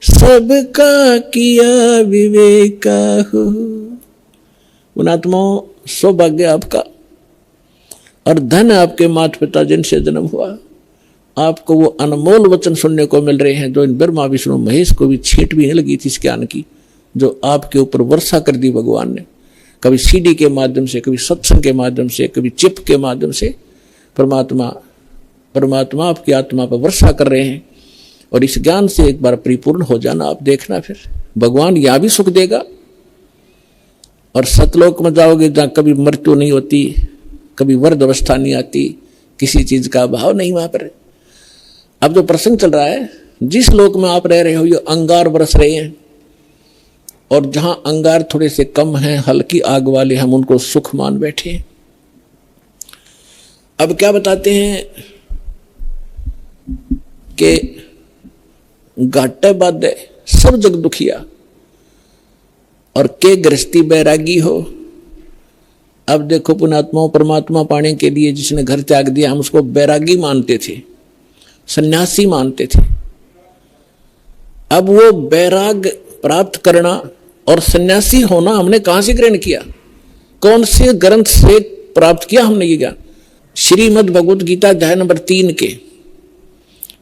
सबका किया विवेका हो। पुणात्माओं, सौभाग्य आपका और धन आपके माता पिता जिनसे जन्म हुआ। आपको वो अनमोल वचन सुनने को मिल रहे हैं जो इन ब्रह्मा विष्णु महेश को भी छींट भी नहीं लगी थी इस ज्ञान की, जो आपके ऊपर वर्षा कर दी भगवान ने। कभी सीडी के माध्यम से, कभी सत्संग के माध्यम से, कभी चिप के माध्यम से परमात्मा आपकी आत्मा पर वर्षा कर रहे हैं। और इस ज्ञान से एक बार परिपूर्ण हो जाना, आप देखना फिर भगवान यहाँ भी सुख देगा और सतलोक में जाओगे जहाँ कभी मृत्यु नहीं होती, कभी वृद्ध अवस्था नहीं आती, किसी चीज का अभाव नहीं वहां पर। अब जो प्रसंग चल रहा है, जिस लोक में आप रह रहे हो ये अंगार बरस रहे हैं, और जहां अंगार थोड़े से कम हैं, हल्की आग वाले, हम उनको सुख मान बैठे हैं। अब क्या बताते हैं कि घाटे बाधे सब जग दुखिया और के गृहस्थी बैरागी हो। अब देखो पुण्यात्माओं, परमात्मा पाने के लिए जिसने घर त्याग दिया, हम उसको बैरागी मानते थे, सन्यासी मानते थे। अब वो बैराग प्राप्त करना और सन्यासी होना हमने कहां से ग्रहण किया, कौन से ग्रंथ से प्राप्त किया हमने ये ज्ञान? श्रीमद् भगवत गीता अध्याय नंबर 3 के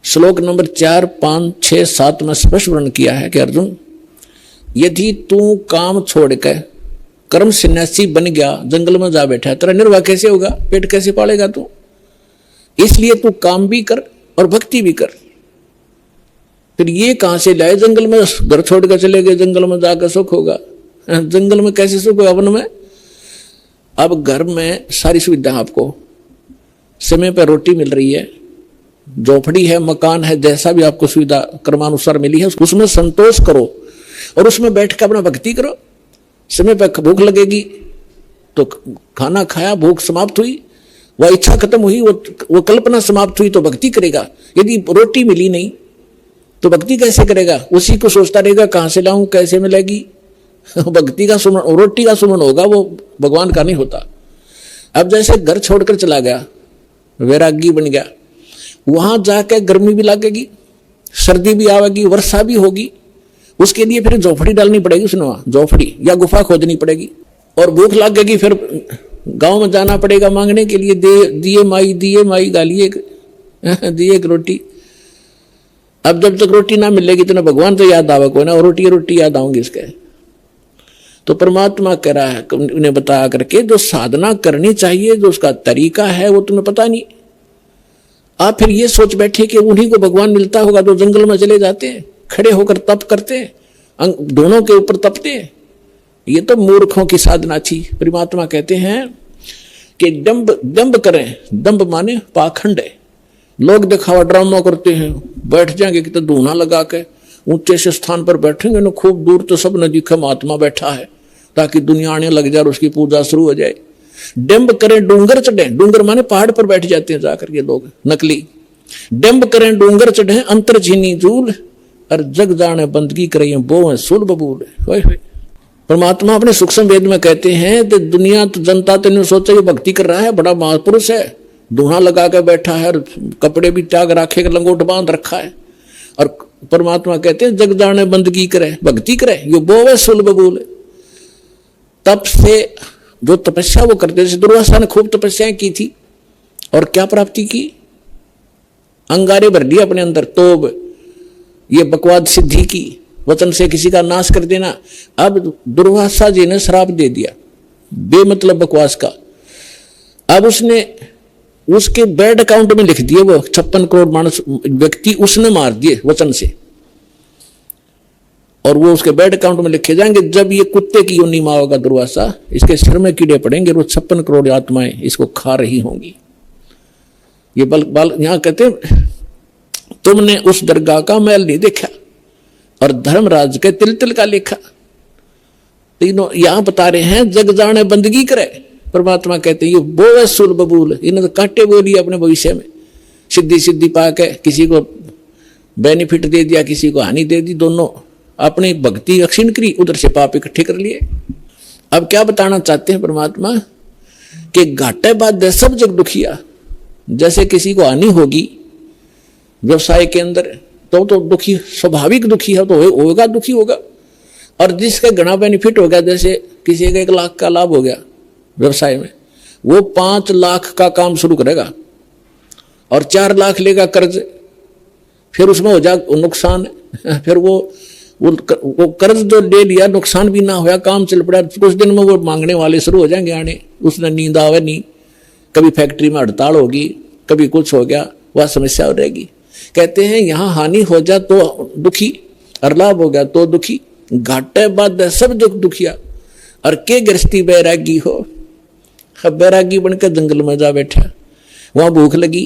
श्लोक नंबर 4, 5, 6, 7 में स्पष्ट वर्णन किया है कि अर्जुन, यदि तू काम छोड़कर कर्म सन्यासी बन गया, जंगल में जा बैठा, तेरा निर्वाह कैसे होगा, पेट कैसे पालेगा तू? इसलिए तू काम भी कर और भक्ति भी कर। फिर ये कहां से लाए, जंगल में घर छोड़कर चले गए, जंगल में जाकर सुख होगा? जंगल में कैसे सुख होगा वन में? अब घर में सारी सुविधा आपको समय पर रोटी मिल रही है, झोपड़ी है, मकान है, जैसा भी आपको सुविधा कर्मानुसार मिली है उसमें संतोष करो और उसमें बैठ कर अपना भक्ति करो। समय पर भूख लगेगी तो खाना खाया, भूख समाप्त हुई, वह इच्छा खत्म हुई, वो कल्पना समाप्त हुई तो भक्ति करेगा। यदि रोटी मिली नहीं तो भक्ति कैसे करेगा? उसी को सोचता रहेगा कहां से लाऊं, कैसे मिलेगी। भक्ति का सुमन, रोटी का सुमन होगा, वो भगवान का नहीं होता। अब जैसे घर छोड़कर चला गया, वैरागी बन गया, वहां जाकर गर्मी भी लगेगी, सर्दी भी आवेगी, वर्षा भी होगी, उसके लिए फिर झोपड़ी डालनी पड़ेगी, उसने वहां झोपड़ी या गुफा खोदनी पड़ेगी, और भूख लगेगी, फिर गांव में जाना पड़ेगा मांगने के लिए, दिए माई गालिए दिए एक रोटी। अब जब तक रोटी ना मिलेगी तो ना भगवान तो याद आवे को ना, और रोटी याद आऊंगी इसके। तो परमात्मा कह रहा है, उन्हें बता करके जो साधना करनी चाहिए, जो उसका तरीका है, वो तुम्हें पता नहीं। आप फिर ये सोच बैठे कि उन्हीं को भगवान मिलता होगा जो जंगल में चले जाते हैं, खड़े होकर तप करते हैं, दोनों के ऊपर तपते हैं। ये तो मूर्खों की साधना थी। परमात्मा कहते हैं कि दंभ करें, दंभ माने पाखंड है। लोग दिखावा ड्रामा करते हैं, बैठ जाएंगे कि धूना लगा के ऊंचे से स्थान पर बैठेंगे ना, खूब दूर तो सब न दिखे महात्मा बैठा है, ताकि दुनिया आने लग जाए और उसकी पूजा शुरू हो जाए। डंब करें डूंगर चढ़े, डूंगर माने पहाड़ पर बैठ जाते हैं जाकर ये लोग नकली। डंब करें डूंगर चढ़े, अंतर झीनी झूल, और जग जाने बंदगी करें बो है सुल बबूल। परमात्मा अपने सूक्ष्म वेद में कहते हैं कि दुनिया तो जनता तो नहीं सोचा ये भक्ति कर रहा है, बड़ा महापुरुष है, धुआं लगा के बैठा है, कपड़े भी त्याग रखे, लंगोट बांध रखा है। और परमात्मा कहते हैं जग जाने बंदगी करे, भक्ति करे, ये बो है सुल बबूल। तप से जो तपस्या वो करते, जैसे दुर्वासा ने खूब तपस्याएं की थी और क्या प्राप्ति की, अंगारे भर दिया अपने अंदर, तो ये बकवाद सिद्धि की, वचन से किसी का नाश कर देना। अब दुर्वासा जी ने श्राप दे दिया बेमतलब बकवास का। अब उसने उसके बैंक अकाउंट में लिख दिए, वो 56 करोड़ मानस व्यक्ति उसने मार दिए वचन से, और वो उसके बैंक अकाउंट में लिखे जाएंगे। जब ये कुत्ते की योनि माँ होगा दुर्वासा, इसके सिर में कीड़े पड़ेंगे, वो 56 करोड़ आत्माएं इसको खा रही होंगी। ये बाल यहां कहते तुमने उस दरगाह का मैल नहीं देखा और धर्मराज के तिल तिल का लेखा। तीनों यहां बता रहे हैं जग जाने बंदगी करे। परमात्मा कहते हैं ये बोवे सुल बबूल, इन्होंने तो काटे बोली अपने भविष्य में, सिद्धि पाके किसी को बेनिफिट दे दिया, किसी को हानि दे दी, दोनों अपनी भक्ति अक्षीण करी, उधर से पाप इकट्ठे कर लिए। अब क्या बताना चाहते हैं परमात्मा कि घाटे बाद सब जग दुखिया। जैसे किसी को हानि होगी व्यवसाय के अंदर तो दुखी, स्वाभाविक दुखी है, तो होगा दुखी होगा। और जिसका घना बेनिफिट हो गया, जैसे किसी का 1 लाख का लाभ हो गया व्यवसाय में, वो 5 लाख का काम शुरू करेगा और 4 लाख लेगा कर्ज, फिर उसमें हो जाए नुकसान। फिर वो कर्ज जो ले लिया, नुकसान भी ना होया, काम चल पड़ा, कुछ दिन में वो मांगने वाले शुरू हो जाएंगे आने, उसने नींद आवे नहीं, कभी फैक्ट्री में हड़ताल होगी, कभी कुछ हो गया, वह समस्या हो रहेगी। कहते हैं यहां हानि हो जाए तो दुखी और लाभ हो गया तो दुखी। घाटे बाद सब दुख दुखिया और के गृहस्थी बैरागी हो। अब बैरागी बनकर जंगल में जा बैठा, वहां भूख लगी,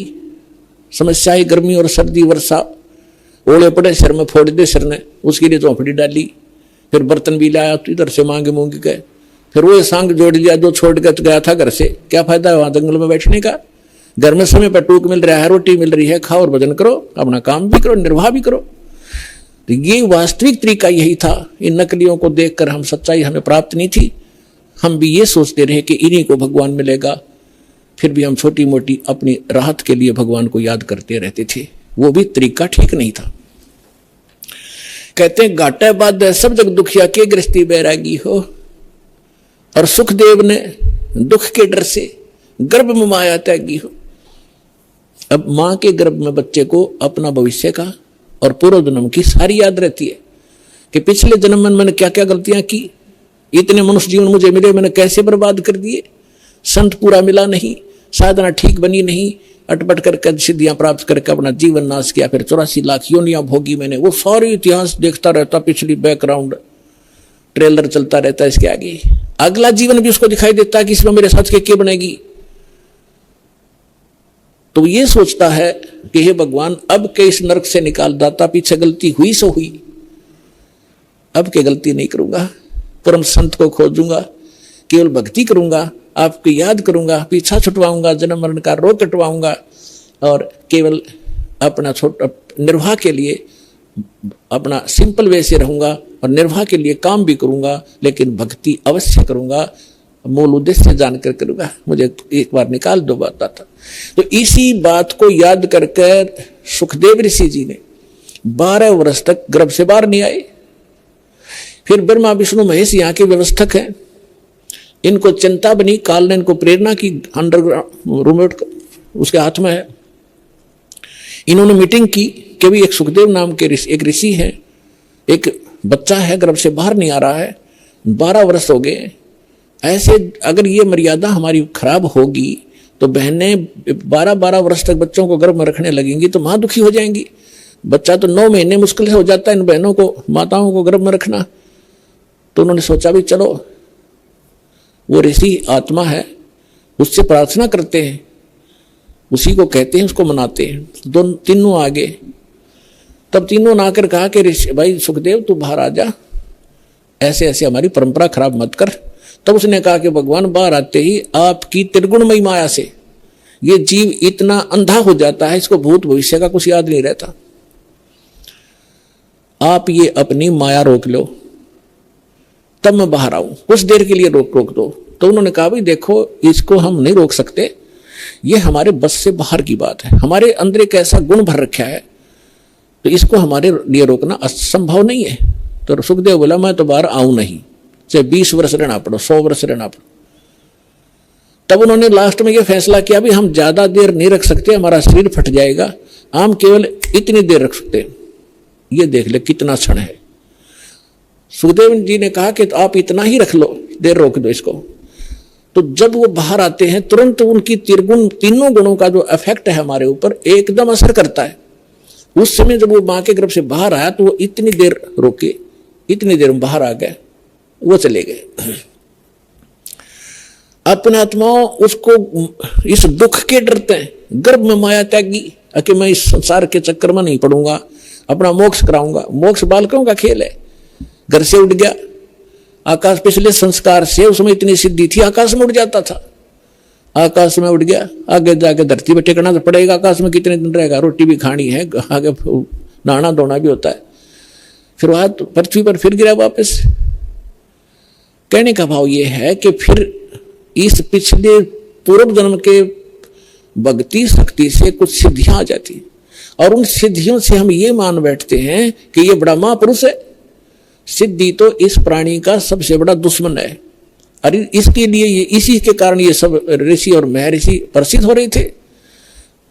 समस्या आई गर्मी और सर्दी वर्षा, ओले पड़े सिर में, फोड़ दे सिर ने, उसके लिए चौपड़ी डाली, फिर बर्तन भी लाया तो इधर से मांगे मूंगे गए, फिर वो सांग जोड़ लिया जो छोड़ के गया था घर से, क्या फायदा है वहां जंगल में बैठने का। घर में समय पर टूक मिल रहा है, रोटी मिल रही है, खाओ और भजन करो, अपना काम भी करो, निर्वाह भी करो। तो ये वास्तविक तरीका यही था। इन नकलियों को देखकर हम सच्चाई हमें प्राप्त नहीं थी, हम भी ये सोचते रहे कि इन्हीं को भगवान मिलेगा, फिर भी हम छोटी मोटी अपनी राहत के लिए भगवान को याद करते रहते थे। वो भी तरीका ठीक नहीं था। कहते हैं घाटा बाद सब जग दुखिया के गृहस्थी बैरागी हो, और सुखदेव ने दुख के डर से गर्भ में माया त्यागी हो। अब मां के गर्भ में बच्चे को अपना भविष्य का और पूर्व जन्म की सारी याद रहती है कि पिछले जन्म में मैंने क्या क्या गलतियां की, इतने मनुष्य जीवन मुझे मिले, मैंने कैसे बर्बाद कर दिए, संत पूरा मिला नहीं, साधना ठीक बनी नहीं, अटपट करके सिद्धियां प्राप्त करके अपना जीवन नाश किया, फिर 84 लाख योनियां भोगी मैंने। वो सारी इतिहास देखता रहता, पिछली बैकग्राउंड ट्रेलर चलता रहता, इसके आगे अगला जीवन भी उसको दिखाई देता है कि इसमें मेरे साथ क्या बनेगी। तो ये सोचता है कि हे भगवान अब के इस नरक से निकाल दाता, पीछे गलती हुई सो हुई, अब के गलती नहीं करूंगा, परम संत को खोजूंगा, केवल भक्ति करूंगा, आपकी याद करूंगा, पीछा छुटवाऊंगा, जन्म मरण का रोग कटवाऊंगा, और केवल अपना छोटा निर्वाह के लिए अपना सिंपल वे से रहूंगा, और निर्वाह के लिए काम भी करूंगा, लेकिन भक्ति अवश्य करूंगा, मूल उद्देश्य जानकर करूंगा, मुझे एक बार निकाल दो बाता था। तो इसी बात को याद करके सुखदेव ऋषि जी ने 12 वर्ष तक गर्भ से बाहर नहीं आए। फिर ब्रह्मा विष्णु महेश यहाँ के व्यवस्थक हैं, इनको चिंता बनी, काल ने इनको प्रेरणा की, अंडरग्राउंड रिमोट उसके हाथ में है। इन्होंने मीटिंग की कि भी एक सुखदेव नाम के एक ऋषि है, एक बच्चा है गर्भ से बाहर नहीं आ रहा है, 12 वर्ष हो गए, ऐसे अगर ये मर्यादा हमारी खराब होगी तो बहनें 12-12 वर्ष तक बच्चों को गर्भ में रखने लगेंगी तो मां दुखी हो जाएंगी। बच्चा तो 9 महीने मुश्किल से हो जाता है इन बहनों को, माताओं को गर्भ में रखना। तो उन्होंने सोचा भी चलो वो ऋषि आत्मा है, उससे प्रार्थना करते हैं, उसी को कहते हैं, उसको मनाते हैं। तीनों आगे, तब तीनों ने आकर कहा कि ऋषि भाई सुखदेव तू बाहर आ जा, ऐसे ऐसे हमारी परंपरा खराब मत कर। तब उसने कहा कि भगवान बाहर आते ही आपकी त्रिगुणमयी माया से ये जीव इतना अंधा हो जाता है, इसको भूत भविष्य का कुछ याद नहीं रहता, आप ये अपनी माया रोक लो, तब मैं बाहर आऊं, कुछ देर के लिए रोक दो। तो उन्होंने कहा भाई देखो इसको हम नहीं रोक सकते, ये हमारे बस से बाहर की बात है, हमारे अंदर एक ऐसा गुण भर रखा है, तो इसको हमारे लिए रोकना असंभव नहीं है। तो सुखदेव बोला मैं तो बाहर आऊं नहीं, चाहे 20 वर्ष रहना पड़ो, 100 वर्ष रहना पड़ो। तब उन्होंने लास्ट में यह फैसला किया भी हम ज्यादा देर नहीं रख सकते, हमारा शरीर फट जाएगा, हम केवल इतनी देर रख सकते हैं, ये देख ले कितना क्षण है। सुखदेव जी ने कहा कि आप इतना ही रख लो, देर रोक दो इसको। तो जब वो बाहर आते हैं तुरंत उनकी तीनों गुणों का जो इफेक्ट है हमारे ऊपर एकदम असर करता है। उस समय जब वो मां के गर्भ से बाहर आया तो वो इतनी देर रोके, इतनी देर में बाहर आ गए, वो चले गए। अपने आत्माओं उसको इस दुख के डरते हैं, गर्भ में माया त्यागी कि मैं इस संसार के चक्कर में नहीं पड़ूंगा, अपना मोक्ष कराऊंगा। मोक्ष बालकों का खेल है। घर से उठ गया आकाश, पिछले संस्कार से उसमें इतनी सिद्धि थी आकाश में उड़ जाता था, आकाश में उड़ गया, आगे जाके धरती पे टेकना तो पड़ेगा, आकाश में कितने दिन रहेगा, रोटी भी खानी है, आगे नहाना धोना भी होता है, फिर वहां पृथ्वी पर फिर गिरा वापस। कहने का भाव ये है कि फिर इस पिछले पूर्व जन्म के भक्ति शक्ति से कुछ सिद्धियां आ जाती, और उन सिद्धियों से हम ये मान बैठते हैं कि ये बड़ा महापुरुष है। सिद्धि तो इस प्राणी का सबसे बड़ा दुश्मन है, और इसके लिए ये इसी के कारण ये सब ऋषि और महर्षि प्रसिद्ध हो रहे थे।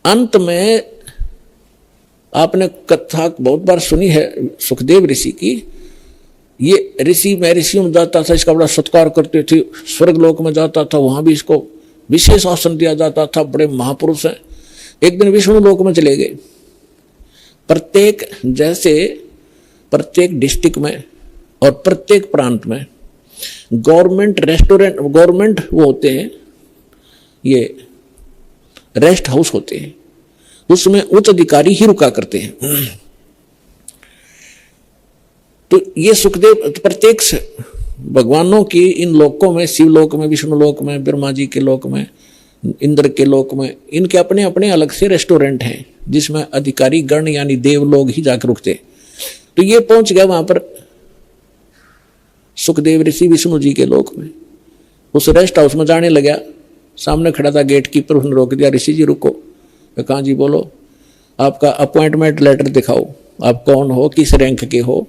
अंत में आपने कथा बहुत बार सुनी है सुखदेव ऋषि की, ये ऋषि महर्षियों में जाता था, इसका बड़ा सत्कार करते थे, स्वर्ग लोक में जाता था, वहां भी इसको विशेष आसन दिया जाता था, बड़े महापुरुष हैं। एक दिन विष्णु लोक में चले गए। प्रत्येक डिस्ट्रिक्ट में और प्रत्येक प्रांत में गवर्नमेंट रेस्टोरेंट, गवर्नमेंट वो होते हैं, ये रेस्ट हाउस होते हैं, उसमें उच्च अधिकारी ही रुका करते हैं। तो ये सुखदेव प्रत्येक भगवानों की इन लोकों में, शिवलोक में, विष्णु लोक में, ब्रह्मा जी के लोक में, इंद्र के लोक में, इनके अपने अपने अलग से रेस्टोरेंट हैं जिसमें अधिकारी गण यानी देव लोग ही जाकर रुकते। तो ये पहुंच गया वहां पर सुखदेव ऋषि विष्णु जी के लोक में। उस रेस्ट हाउस में जाने लगा, सामने खड़ा था गेट कीपर, उसने रोक दिया, ऋषि जी रुको। कहा जी बोलो, आपका अपॉइंटमेंट लेटर दिखाओ, आप कौन हो, किस रैंक के हो।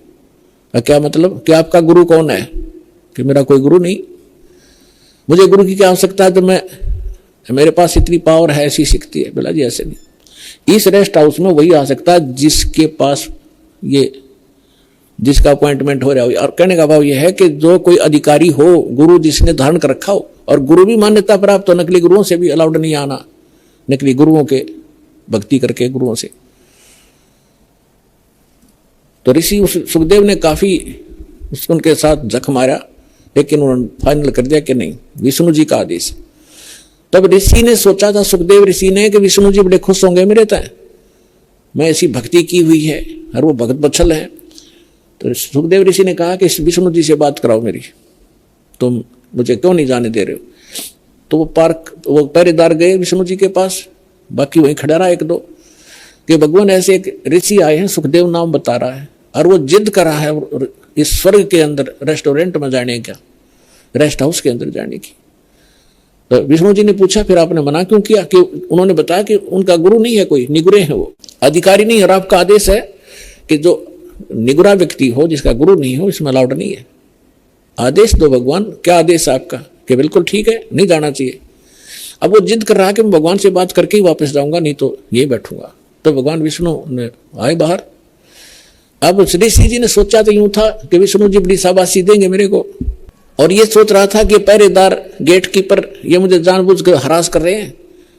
क्या मतलब कि आपका गुरु कौन है? कि मेरा कोई गुरु नहीं, मुझे गुरु की क्या आवश्यकता है, तो मेरे पास इतनी पावर है, ऐसी सिखती है। बोला जी ऐसे नहीं, इस रेस्ट हाउस में वही आ सकता है जिसके पास ये, जिसका अपॉइंटमेंट हो रहा हो। और कहने का भाव यह है कि जो कोई अधिकारी हो, गुरु जिसने धारण कर रखा हो, और गुरु भी मान्यता प्राप्त हो, नकली गुरुओं से भी अलाउड नहीं आना, नकली गुरुओं के भक्ति करके गुरुओं से। तो ऋषि सुखदेव ने काफी उनके साथ जख मारा, लेकिन उन्होंने फाइनल कर दिया कि नहीं, विष्णु जी का आदेश। तब ऋषि ने सोचा था, सुखदेव ऋषि ने, कि विष्णु जी बड़े खुश होंगे मेरे तय, मैं ऐसी भक्ति की हुई है और वो भगत बत्सल है। तो सुखदेव ऋषि ने कहा कि विष्णु जी से बात कराओ मेरी, तुम मुझे क्यों नहीं जाने दे रहे हो। तो वो पहरेदार गए विष्णु जी के पास, बाकी वहीं खड़ा रहा एक दो, कि भगवान ऐसे एक ऋषि आए हैं, सुखदेव नाम बता रहा है, और वो जिद कर रहा है इस स्वर्ग के अंदर रेस्टोरेंट में जाने का, रेस्ट हाउस के अंदर जाने की। तो विष्णु जी ने पूछा, फिर आपने मना क्यों किया? कि उन्होंने बताया कि उनका गुरु नहीं है कोई, निगुरे हैं, वो अधिकारी नहीं है, और आपका आदेश है कि जो निगुरा व्यक्ति हो, जिसका गुरु नहीं हो, इसमें अलाउड नहीं है। आदेश दो भगवान, क्या आदेश आपका? कि बिल्कुल ठीक है, नहीं जाना चाहिए। अब वो जिद कर रहा है कि मैं भगवान से बात करके ही वापस जाऊंगा, नहीं तो यही बैठूंगा। तो भगवान विष्णु ने आए बाहर। अब ऋषि जी ने सोचा तो यूं था कि विष्णु जी बड़ी शाबाशी देंगे मेरे को, और ये सोच रहा था कि पहरेदार गेट कीपर ये मुझे जानबूझ कर हरास कर रहे हैं,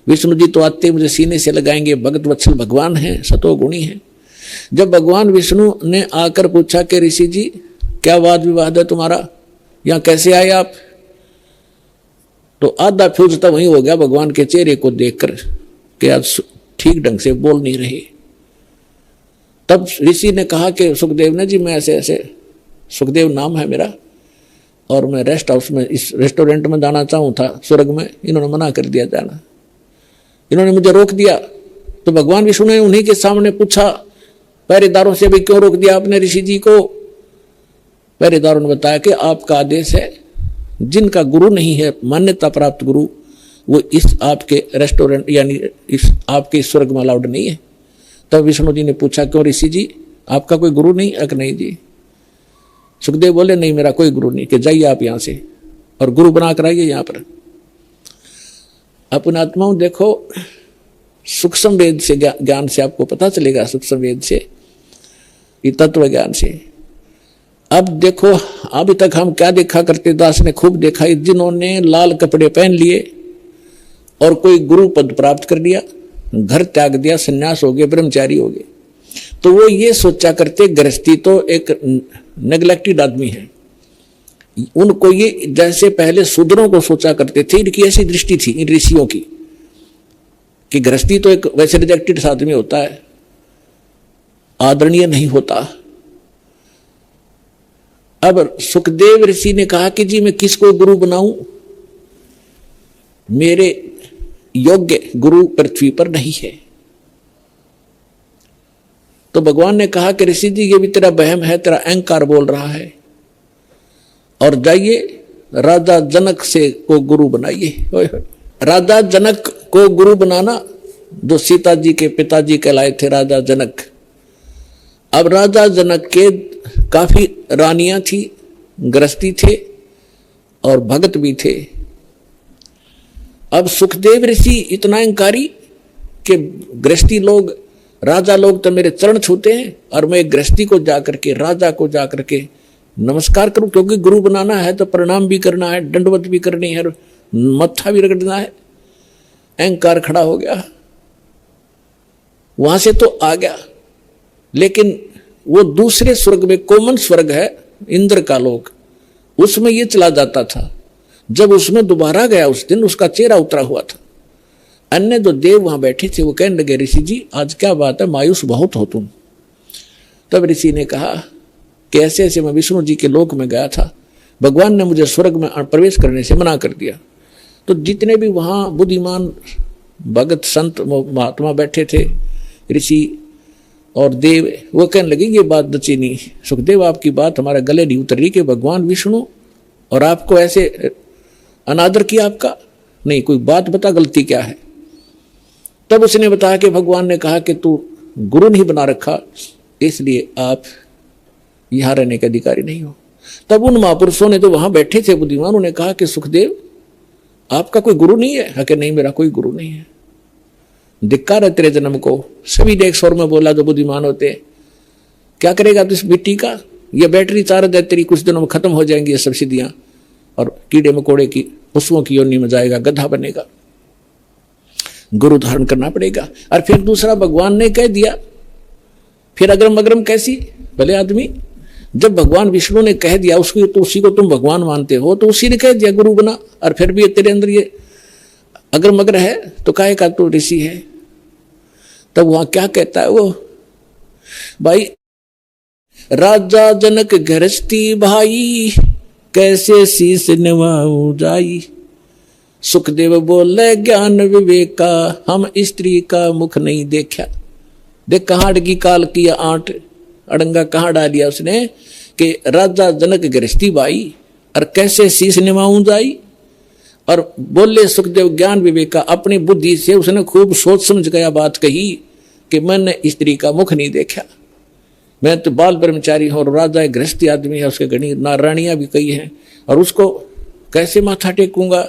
विष्णु जी तो आते मुझे सीने से लगाएंगे, भगत वत्सल भगवान हैं, सतोगुणी हैं। जब भगवान विष्णु ने आकर पूछा कि ऋषि जी क्या वाद विवाद है तुम्हारा, यहाँ कैसे आए आप, तो आधा फ्यूज तो वही हो गया भगवान के चेहरे को देखकर कि आज ठीक ढंग से बोल नहीं रहे। तब ऋषि ने कहा कि सुखदेव ने जी, मैं ऐसे ऐसे, सुखदेव नाम है मेरा, और मैं रेस्ट हाउस में, इस रेस्टोरेंट में जाना चाहूँ था स्वर्ग में, इन्होंने मना कर दिया जाना, इन्होंने मुझे रोक दिया। तो भगवान विष्णु ने उन्हीं के सामने पूछा पहरेदारों से, भी क्यों रोक दिया आपने ऋषि जी को? पहरेदारों ने बताया कि आपका आदेश है, जिनका गुरु नहीं है, मान्यता प्राप्त गुरु, वो इस आपके रेस्टोरेंट यानी इस आपके स्वर्ग में अलाउड नहीं है। तब विष्णु जी ने पूछा, क्यों ऋषि जी, आपका कोई गुरु नहीं? अक नहीं जी। सुखदेव बोले, नहीं मेरा कोई गुरु नहीं, कि जाइए आप यहां से और गुरु बना कर आइए यहां पर। अपने आत्माओं देखो, सूक्ष्म वेद से ज्ञान से आपको पता चलेगा, सूक्ष्म वेद से, तत्व ज्ञान से। अब देखो, अभी तक हम क्या देखा करते, दास ने खूब देखा, जिन्होंने लाल कपड़े पहन लिए और कोई गुरु पद प्राप्त कर लिया, घर त्याग दिया, सन्यास हो गए, ब्रह्मचारी हो गए, तो वो ये सोचा करते गृहस्थी तो एक नेग्लेक्टेड आदमी है। उनको ये जैसे पहले शूद्रों को सोचा करते थे, इनकी ऐसी दृष्टि थी इन ऋषियों की कि गृहस्थी तो एक वैसे रिजेक्टेड आदमी होता है, आदरणीय नहीं होता। अब सुखदेव ऋषि ने कहा कि जी मैं किसको गुरु बनाऊं, मेरे योग्य गुरु पृथ्वी पर नहीं है। तो भगवान ने कहा कि ऋषि जी ये भी तेरा वहम है, तेरा अहंकार बोल रहा है, और जाइए राजा जनक से को गुरु बनाइए। राजा जनक को गुरु बनाना, जो सीता जी के पिताजी कहलाए थे राजा जनक। अब राजा जनक के काफी रानियां थी, गृहस्थी थे और भगत भी थे। अब सुखदेव ऋषि इतना अहंकारी कि गृहस्थी लोग, राजा लोग तो मेरे चरण छूते हैं, और मैं गृहस्थी को जाकर के, राजा को जाकर के नमस्कार करूं, क्योंकि गुरु बनाना है तो प्रणाम भी करना है, दंडवत भी करनी है, मत्था भी रगड़ना है। अहंकार खड़ा हो गया, वहां से तो आ गया, लेकिन वो दूसरे स्वर्ग में, कॉमन स्वर्ग है इंद्र का लोक, उसमें ये चला जाता था। जब उसमें दोबारा गया उस दिन, उसका चेहरा उतरा हुआ था, अन्य जो देव वहां बैठे थे वो कहने लगे, ऋषि जी आज क्या बात है, मायूस बहुत हो तुम। तब ऋषि ने कहा कि ऐसे ऐसे मैं विष्णु जी के लोक में गया था, भगवान ने मुझे स्वर्ग में प्रवेश करने से मना कर दिया। तो जितने भी वहां बुद्धिमान भगत संत महात्मा बैठे थे, ऋषि और देव, वो कहने लगे ये बात बची नहीं, सुखदेव आपकी बात हमारे गले नहीं उतर रही कि भगवान विष्णु और आपको ऐसे अनादर किया आपका, नहीं कोई बात बता गलती क्या है। तब उसने बताया कि भगवान ने कहा कि तू गुरु नहीं बना रखा, इसलिए आप यहां रहने के अधिकारी नहीं हो। तब उन महापुरुषों ने तो वहां बैठे थे बुद्धिमान, उन्होंने कहा कि सुखदेव आपका कोई गुरु नहीं है? कि नहीं मेरा कोई गुरु नहीं है, धिक्कार है तेरे जन्म को। सभी ने एक स्वर में बोला जो बुद्धिमान होते, क्या करेगा तू इस मिट्टी का, ये बैटरी चार्ज है तेरी, कुछ दिनों में खत्म हो जाएंगी ये सब सिद्धियां, और कीड़े मकोड़े की पशुओं की योनि में जाएगा, गधा बनेगा, गुरु धारण करना पड़ेगा। और फिर दूसरा भगवान ने कह दिया, फिर अग्रम अग्रम कैसी भले आदमी, जब भगवान विष्णु ने कह दिया उसको, तो उसी को तुम भगवान मानते हो, तो उसी ने कह दिया गुरु बना, और फिर भी तेरे अंदर ये अगर मगर है तो काहे का तो ऋषि है। तब वहां क्या कहता है वो, भाई राजा जनक गृहस्थी भाई, कैसे शीस निभाऊं जाई। सुखदेव बोले ज्ञान विवेका, हम स्त्री का मुख नहीं देखा। देख कहाँ अड़गी काल की आंट, अड़ंगा कहाँ डालिया उसने कि राजा जनक गृहस्थी भाई और कैसे शीस निभाऊं जाई। और बोले सुखदेव ज्ञान विवेका, अपनी बुद्धि से उसने खूब सोच समझ गया बात कही कि मैंने स्त्री का मुख नहीं देखा, मैं तो बाल ब्रह्मचारी हूं और राजा एक गृहस्थी आदमी है, उसके घनी रानियां भी कई हैं, और उसको कैसे माथा टेकूंगा,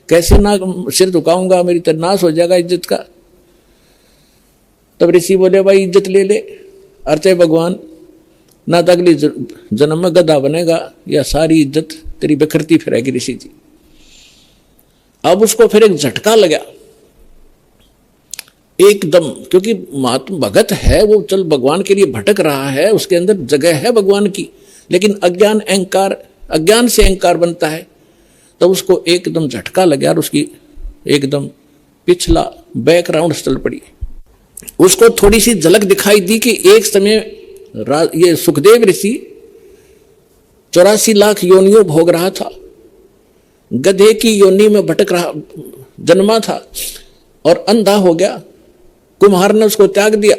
कैसे ना सिर झुकाऊंगा, मेरी तो नाश हो जाएगा इज्जत का। तब ऋषि बोले भाई इज्जत ले ले, अर्चे भगवान ना तो अगली जन्म में गधा बनेगा या सारी इज्जत तेरी बिखरती फिरेगी ऋषि जी। अब उसको फिर एक झटका लगा एकदम, क्योंकि महात्मा भगत है वो, चल भगवान के लिए भटक रहा है, उसके अंदर जगह है भगवान की, लेकिन अज्ञान अहंकार, अज्ञान से अहंकार बनता है। तो उसको एकदम झटका लगा और उसकी एकदम पिछला बैकग्राउंड चल पड़ी। उसको थोड़ी सी झलक दिखाई दी कि एक समय ये सुखदेव ऋषि 84 लाख योनियों भोग रहा था, गधे की योनि में भटक रहा, जन्मा था और अंधा हो गया। कुम्हार ने उसको त्याग दिया,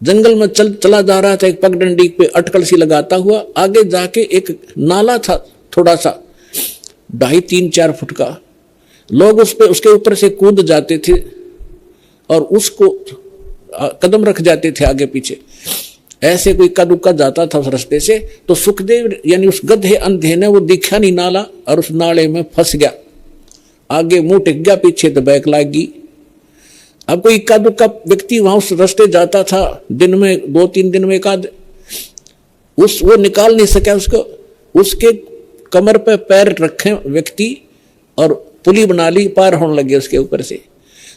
जंगल में चला जा रहा था, एक पगडंडी पे अटकल सी लगाता हुआ, आगे जाके एक नाला था थोड़ा सा 2.5-3-4 फुट का, लोग उस पे उसके ऊपर से कूद जाते थे और उसको कदम रख जाते थे आगे पीछे, ऐसे कोई इक्का दुक्का जाता था उस रास्ते से। तो सुखदेव यानी उस गधे अंधे ने वो दिखा नहीं नाला और उस नाले में फंस गया, आगे मुंह टिक गया, पीछे तो बैक लागी। अब कोई इक्का दुक्का व्यक्ति वहां उस रास्ते जाता था, दिन में 2-3 दिन में एक आध, वो निकाल नहीं सका उसको, उसके कमर पे पैर रखे व्यक्ति और पुली बना ली, पार होने लगे उसके ऊपर से।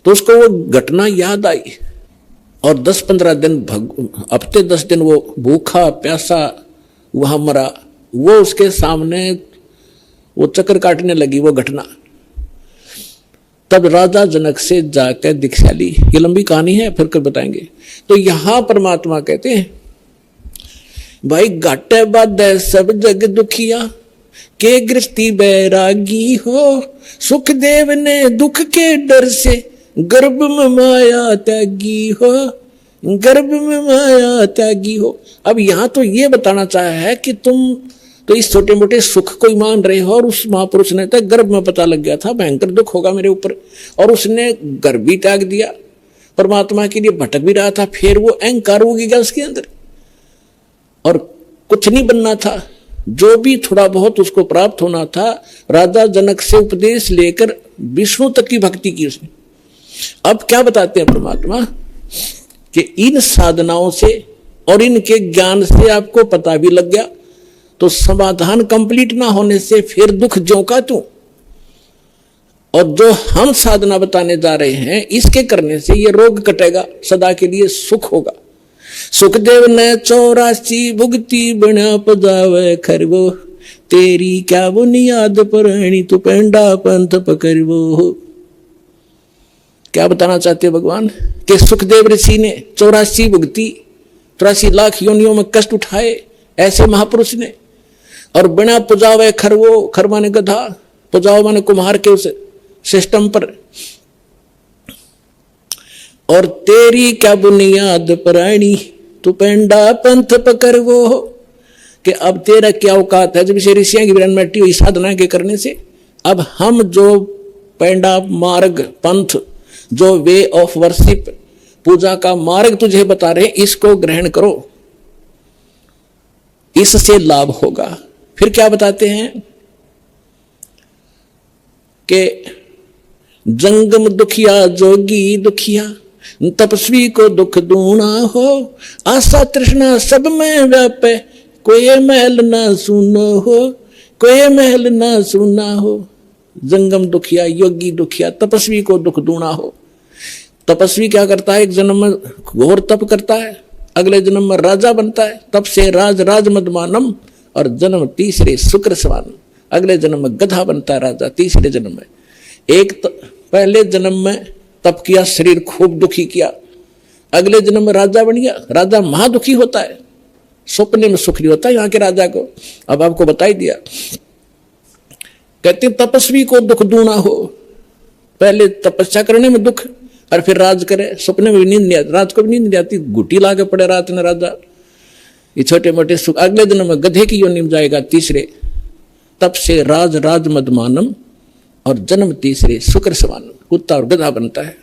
तो उसको वो घटना याद आई और 10-15 दिन हफ्ते 10 दिन वो भूखा प्यासा वहां मरा। वो उसके सामने वो चक्कर काटने लगी वो घटना। तब राजा जनक से जाकर दीक्षा ली। ये लंबी कहानी है, फिर कर बताएंगे। तो यहां परमात्मा कहते हैं भाई घाटे बाधे सब जग दुखिया, के गृहस्थी बैरागी हो। सुखदेव ने दुख के डर से गर्भ में माया त्यागी हो, गर्भ में माया त्यागी हो। अब यहां तो ये बताना चाहा है कि तुम तो इस छोटे मोटे सुख को ही मान रहे हो, और उस महापुरुष ने तो गर्भ में पता लग गया था भयंकर दुख होगा मेरे ऊपर, और उसने गर्भ भी त्याग दिया, परमात्मा के लिए भटक भी रहा था। फिर वो अहंकार हो गया उसके अंदर और कुछ नहीं बनना था, जो भी थोड़ा बहुत उसको प्राप्त होना था। राजा जनक से उपदेश लेकर विष्णु तक की भक्ति की उसने। अब क्या बताते हैं परमात्मा कि इन साधनाओं से और इनके ज्ञान से आपको पता भी लग गया, तो समाधान कंप्लीट ना होने से फिर दुख ज्यों का त्यों। और जो हम साधना बताने जा रहे हैं, इसके करने से ये रोग कटेगा, सदा के लिए सुख होगा। सुखदेव ने 84 भुगती बना पजावे खरबो, तेरी क्या बुनियाद पर तू पेंडा पंथ पकड़बो। क्या बताना चाहते हैं भगवान कि सुखदेव ऋषि ने 84 भुगती 83 लाख योनियों में कष्ट उठाए ऐसे महापुरुष ने, और बिना पुजावे खरवो, खरवा ने गधा, पुजाओ माने कुम्हार के उस सिस्टम पर, और तेरी क्या बुनियाद परायणी तू पेंडा पंथ पकड़ वो, कि अब तेरा क्या औकात है जब से ऋषियों की विरन मिट्टी हुई साधना के करने से, अब हम जो पेंडा मार्ग पंथ, जो वे ऑफ वर्शिप, पूजा का मार्ग तुझे बता रहे इसको ग्रहण करो, इससे लाभ होगा। फिर क्या बताते हैं कि जंगम दुखिया जोगी दुखिया, तपस्वी को दुख दूना हो, आशा तृष्णा सब में व्यापे, कोई महल ना सुनो हो, कोई महल ना सुना हो। जंगम दुखिया, योगी दुखिया, तपस्वी को दुख दूना हो। तपस्वी क्या करता है, एक जन्म में घोर तप करता है, अगले जन्म में राजा बनता है, तप से राज राज मदमानम, और जन्म तीसरे शुक्र सवान, अगले जन्म में गधा बनता है राजा तीसरे जन्म में। एक पहले जन्म में तप किया, शरीर खूब दुखी किया, अगले जन्म में राजा बन गया, राजा महादुखी होता है, सपने में सुख नहीं होता यहाँ के राजा को। अब आपको बता ही दिया, कहते तपस्वी को दुख दूना हो, पहले तपस्या करने में दुख, और फिर राज करे, सपने में भी नींद नहीं आती, रात को भी नींद नहीं आती, गुटी ला के पड़े रात में राजा, ये छोटे मोटे सुख। अगले दिन में गधे की योनि में जाएगा तीसरे, तप से राज राज मदमानम, और जन्म तीसरे शुक्र सवानम, कुत्ता और गधा बनता है।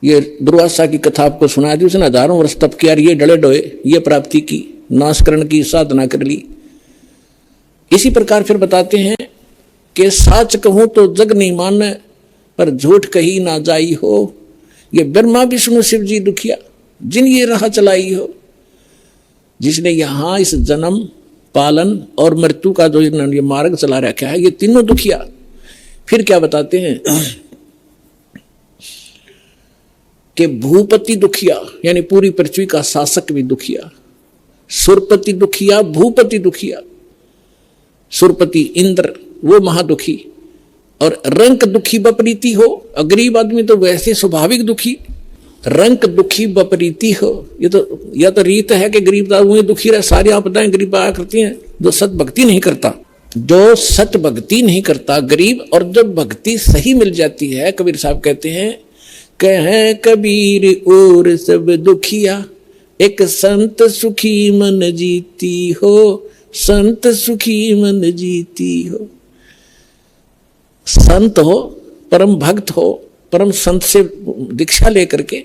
ये दुर्वासा की कथा आपको सुना दी, उसने हजारों वर्ष तप किया, ये डले डोए, ये प्राप्ति की, नाशकरण की साधना कर ली। इसी प्रकार फिर बताते हैं कि साच कहूं तो जग नहीं माने, पर झूठ कही ना जाई हो, ये ब्रह्मा विष्णु शिव जी दुखिया, जिन ये राह चलाई हो, जिसने यहां इस जन्म पालन और मृत्यु का जो ये मार्ग चला रखा है, ये तीनों दुखिया। फिर क्या बताते हैं कि भूपति दुखिया, यानी पूरी पृथ्वी का शासक भी दुखिया, सुरपति दुखिया, भूपति दुखिया, सुरपति इंद्र वो महादुखी, और रंक दुखी बपरीति हो, गरीब आदमी तो वैसे स्वाभाविक दुखी, रंक दुखी बपरीति हो, ये तो रीत है कि गरीब आदमी दुखी रहे, सारी आपदाएं गरीब आया करती हैं, जो सत भक्ति नहीं करता, जो सत भक्ति नहीं करता गरीब, और जब भक्ति सही मिल जाती है, कबीर साहब कहते हैं, कहे कबीर और सब दुखिया, एक संत सुखी मन जीती हो, संत सुखी मन जीती हो। संत हो, परम भक्त हो, परम संत से दीक्षा लेकर के,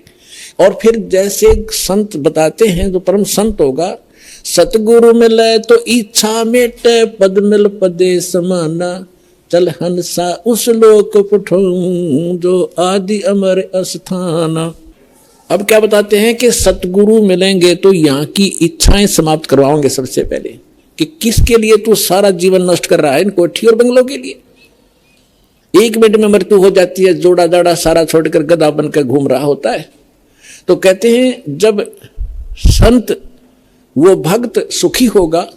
और फिर जैसे संत बताते हैं जो परम संत होगा, सतगुरु मिले तो इच्छा मेटे, पद मिल पदे समाना, चल हंसा उस लोक पठों, जो आदि अमर अस्थाना। अब क्या बताते हैं कि सतगुरु मिलेंगे तो यहाँ की इच्छाएं समाप्त करवाओगे सबसे पहले, कि किसके लिए तू सारा जीवन नष्ट कर रहा है, इन कोठी और बंगलों के लिए। एक मिनट में मृत्यु हो जाती है, जोड़ा जाड़ा सारा छोड़कर गधा बनकर घूम रहा होता है। तो कहते हैं जब संत वो भक्त सुखी होगा,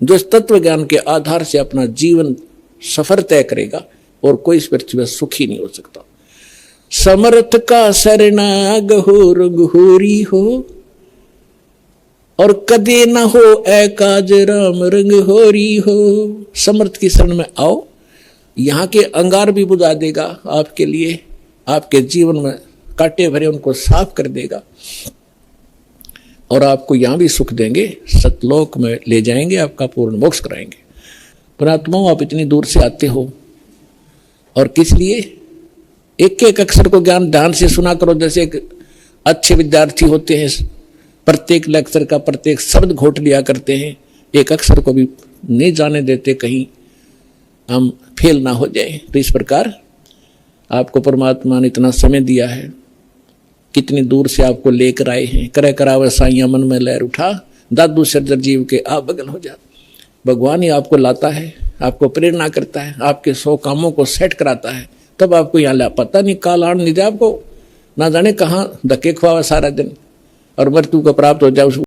जो इस तत्व ज्ञान के आधार से अपना जीवन सफर तय करेगा, और कोई इस पृथ्वी पर सुखी नहीं हो सकता। समर्थ का शरणा गहोर गहोरी हो, और कदे न हो एकाज राम रंग होरी हो। समर्थ की शरण में आओ, यहाँ के अंगार भी बुझा देगा आपके लिए, आपके जीवन में कांटे भरे उनको साफ कर देगा, और आपको यहाँ भी सुख देंगे, सतलोक में ले जाएंगे, आपका पूर्ण मोक्ष कराएंगे। पुणात्माओं, आप इतनी दूर से आते हो, और किस लिए? एक एक अक्षर को ज्ञान ध्यान से सुना करो। जैसे एक अच्छे विद्यार्थी होते हैं, प्रत्येक लेक्चर का प्रत्येक शब्द घोट लिया करते हैं, एक अक्षर को भी नहीं जाने देते कहीं हम फेल ना हो जाए। तो इस प्रकार आपको परमात्मा ने इतना समय दिया है, कितनी दूर से आपको लेकर आए हैं। करे करावे साइया मन में लहर उठा, दादू सर्जर जीव के आप बगल हो जा। भगवान ही आपको लाता है, आपको प्रेरणा करता है, आपके 100 कामों को सेट कराता है, तब आपको यहाँ ला। पता नहीं काल आड़ नहीं जाए आपको, ना जाने कहाँ धक्के खुआवा सारा दिन, और मृत्यु को प्राप्त हो जाए।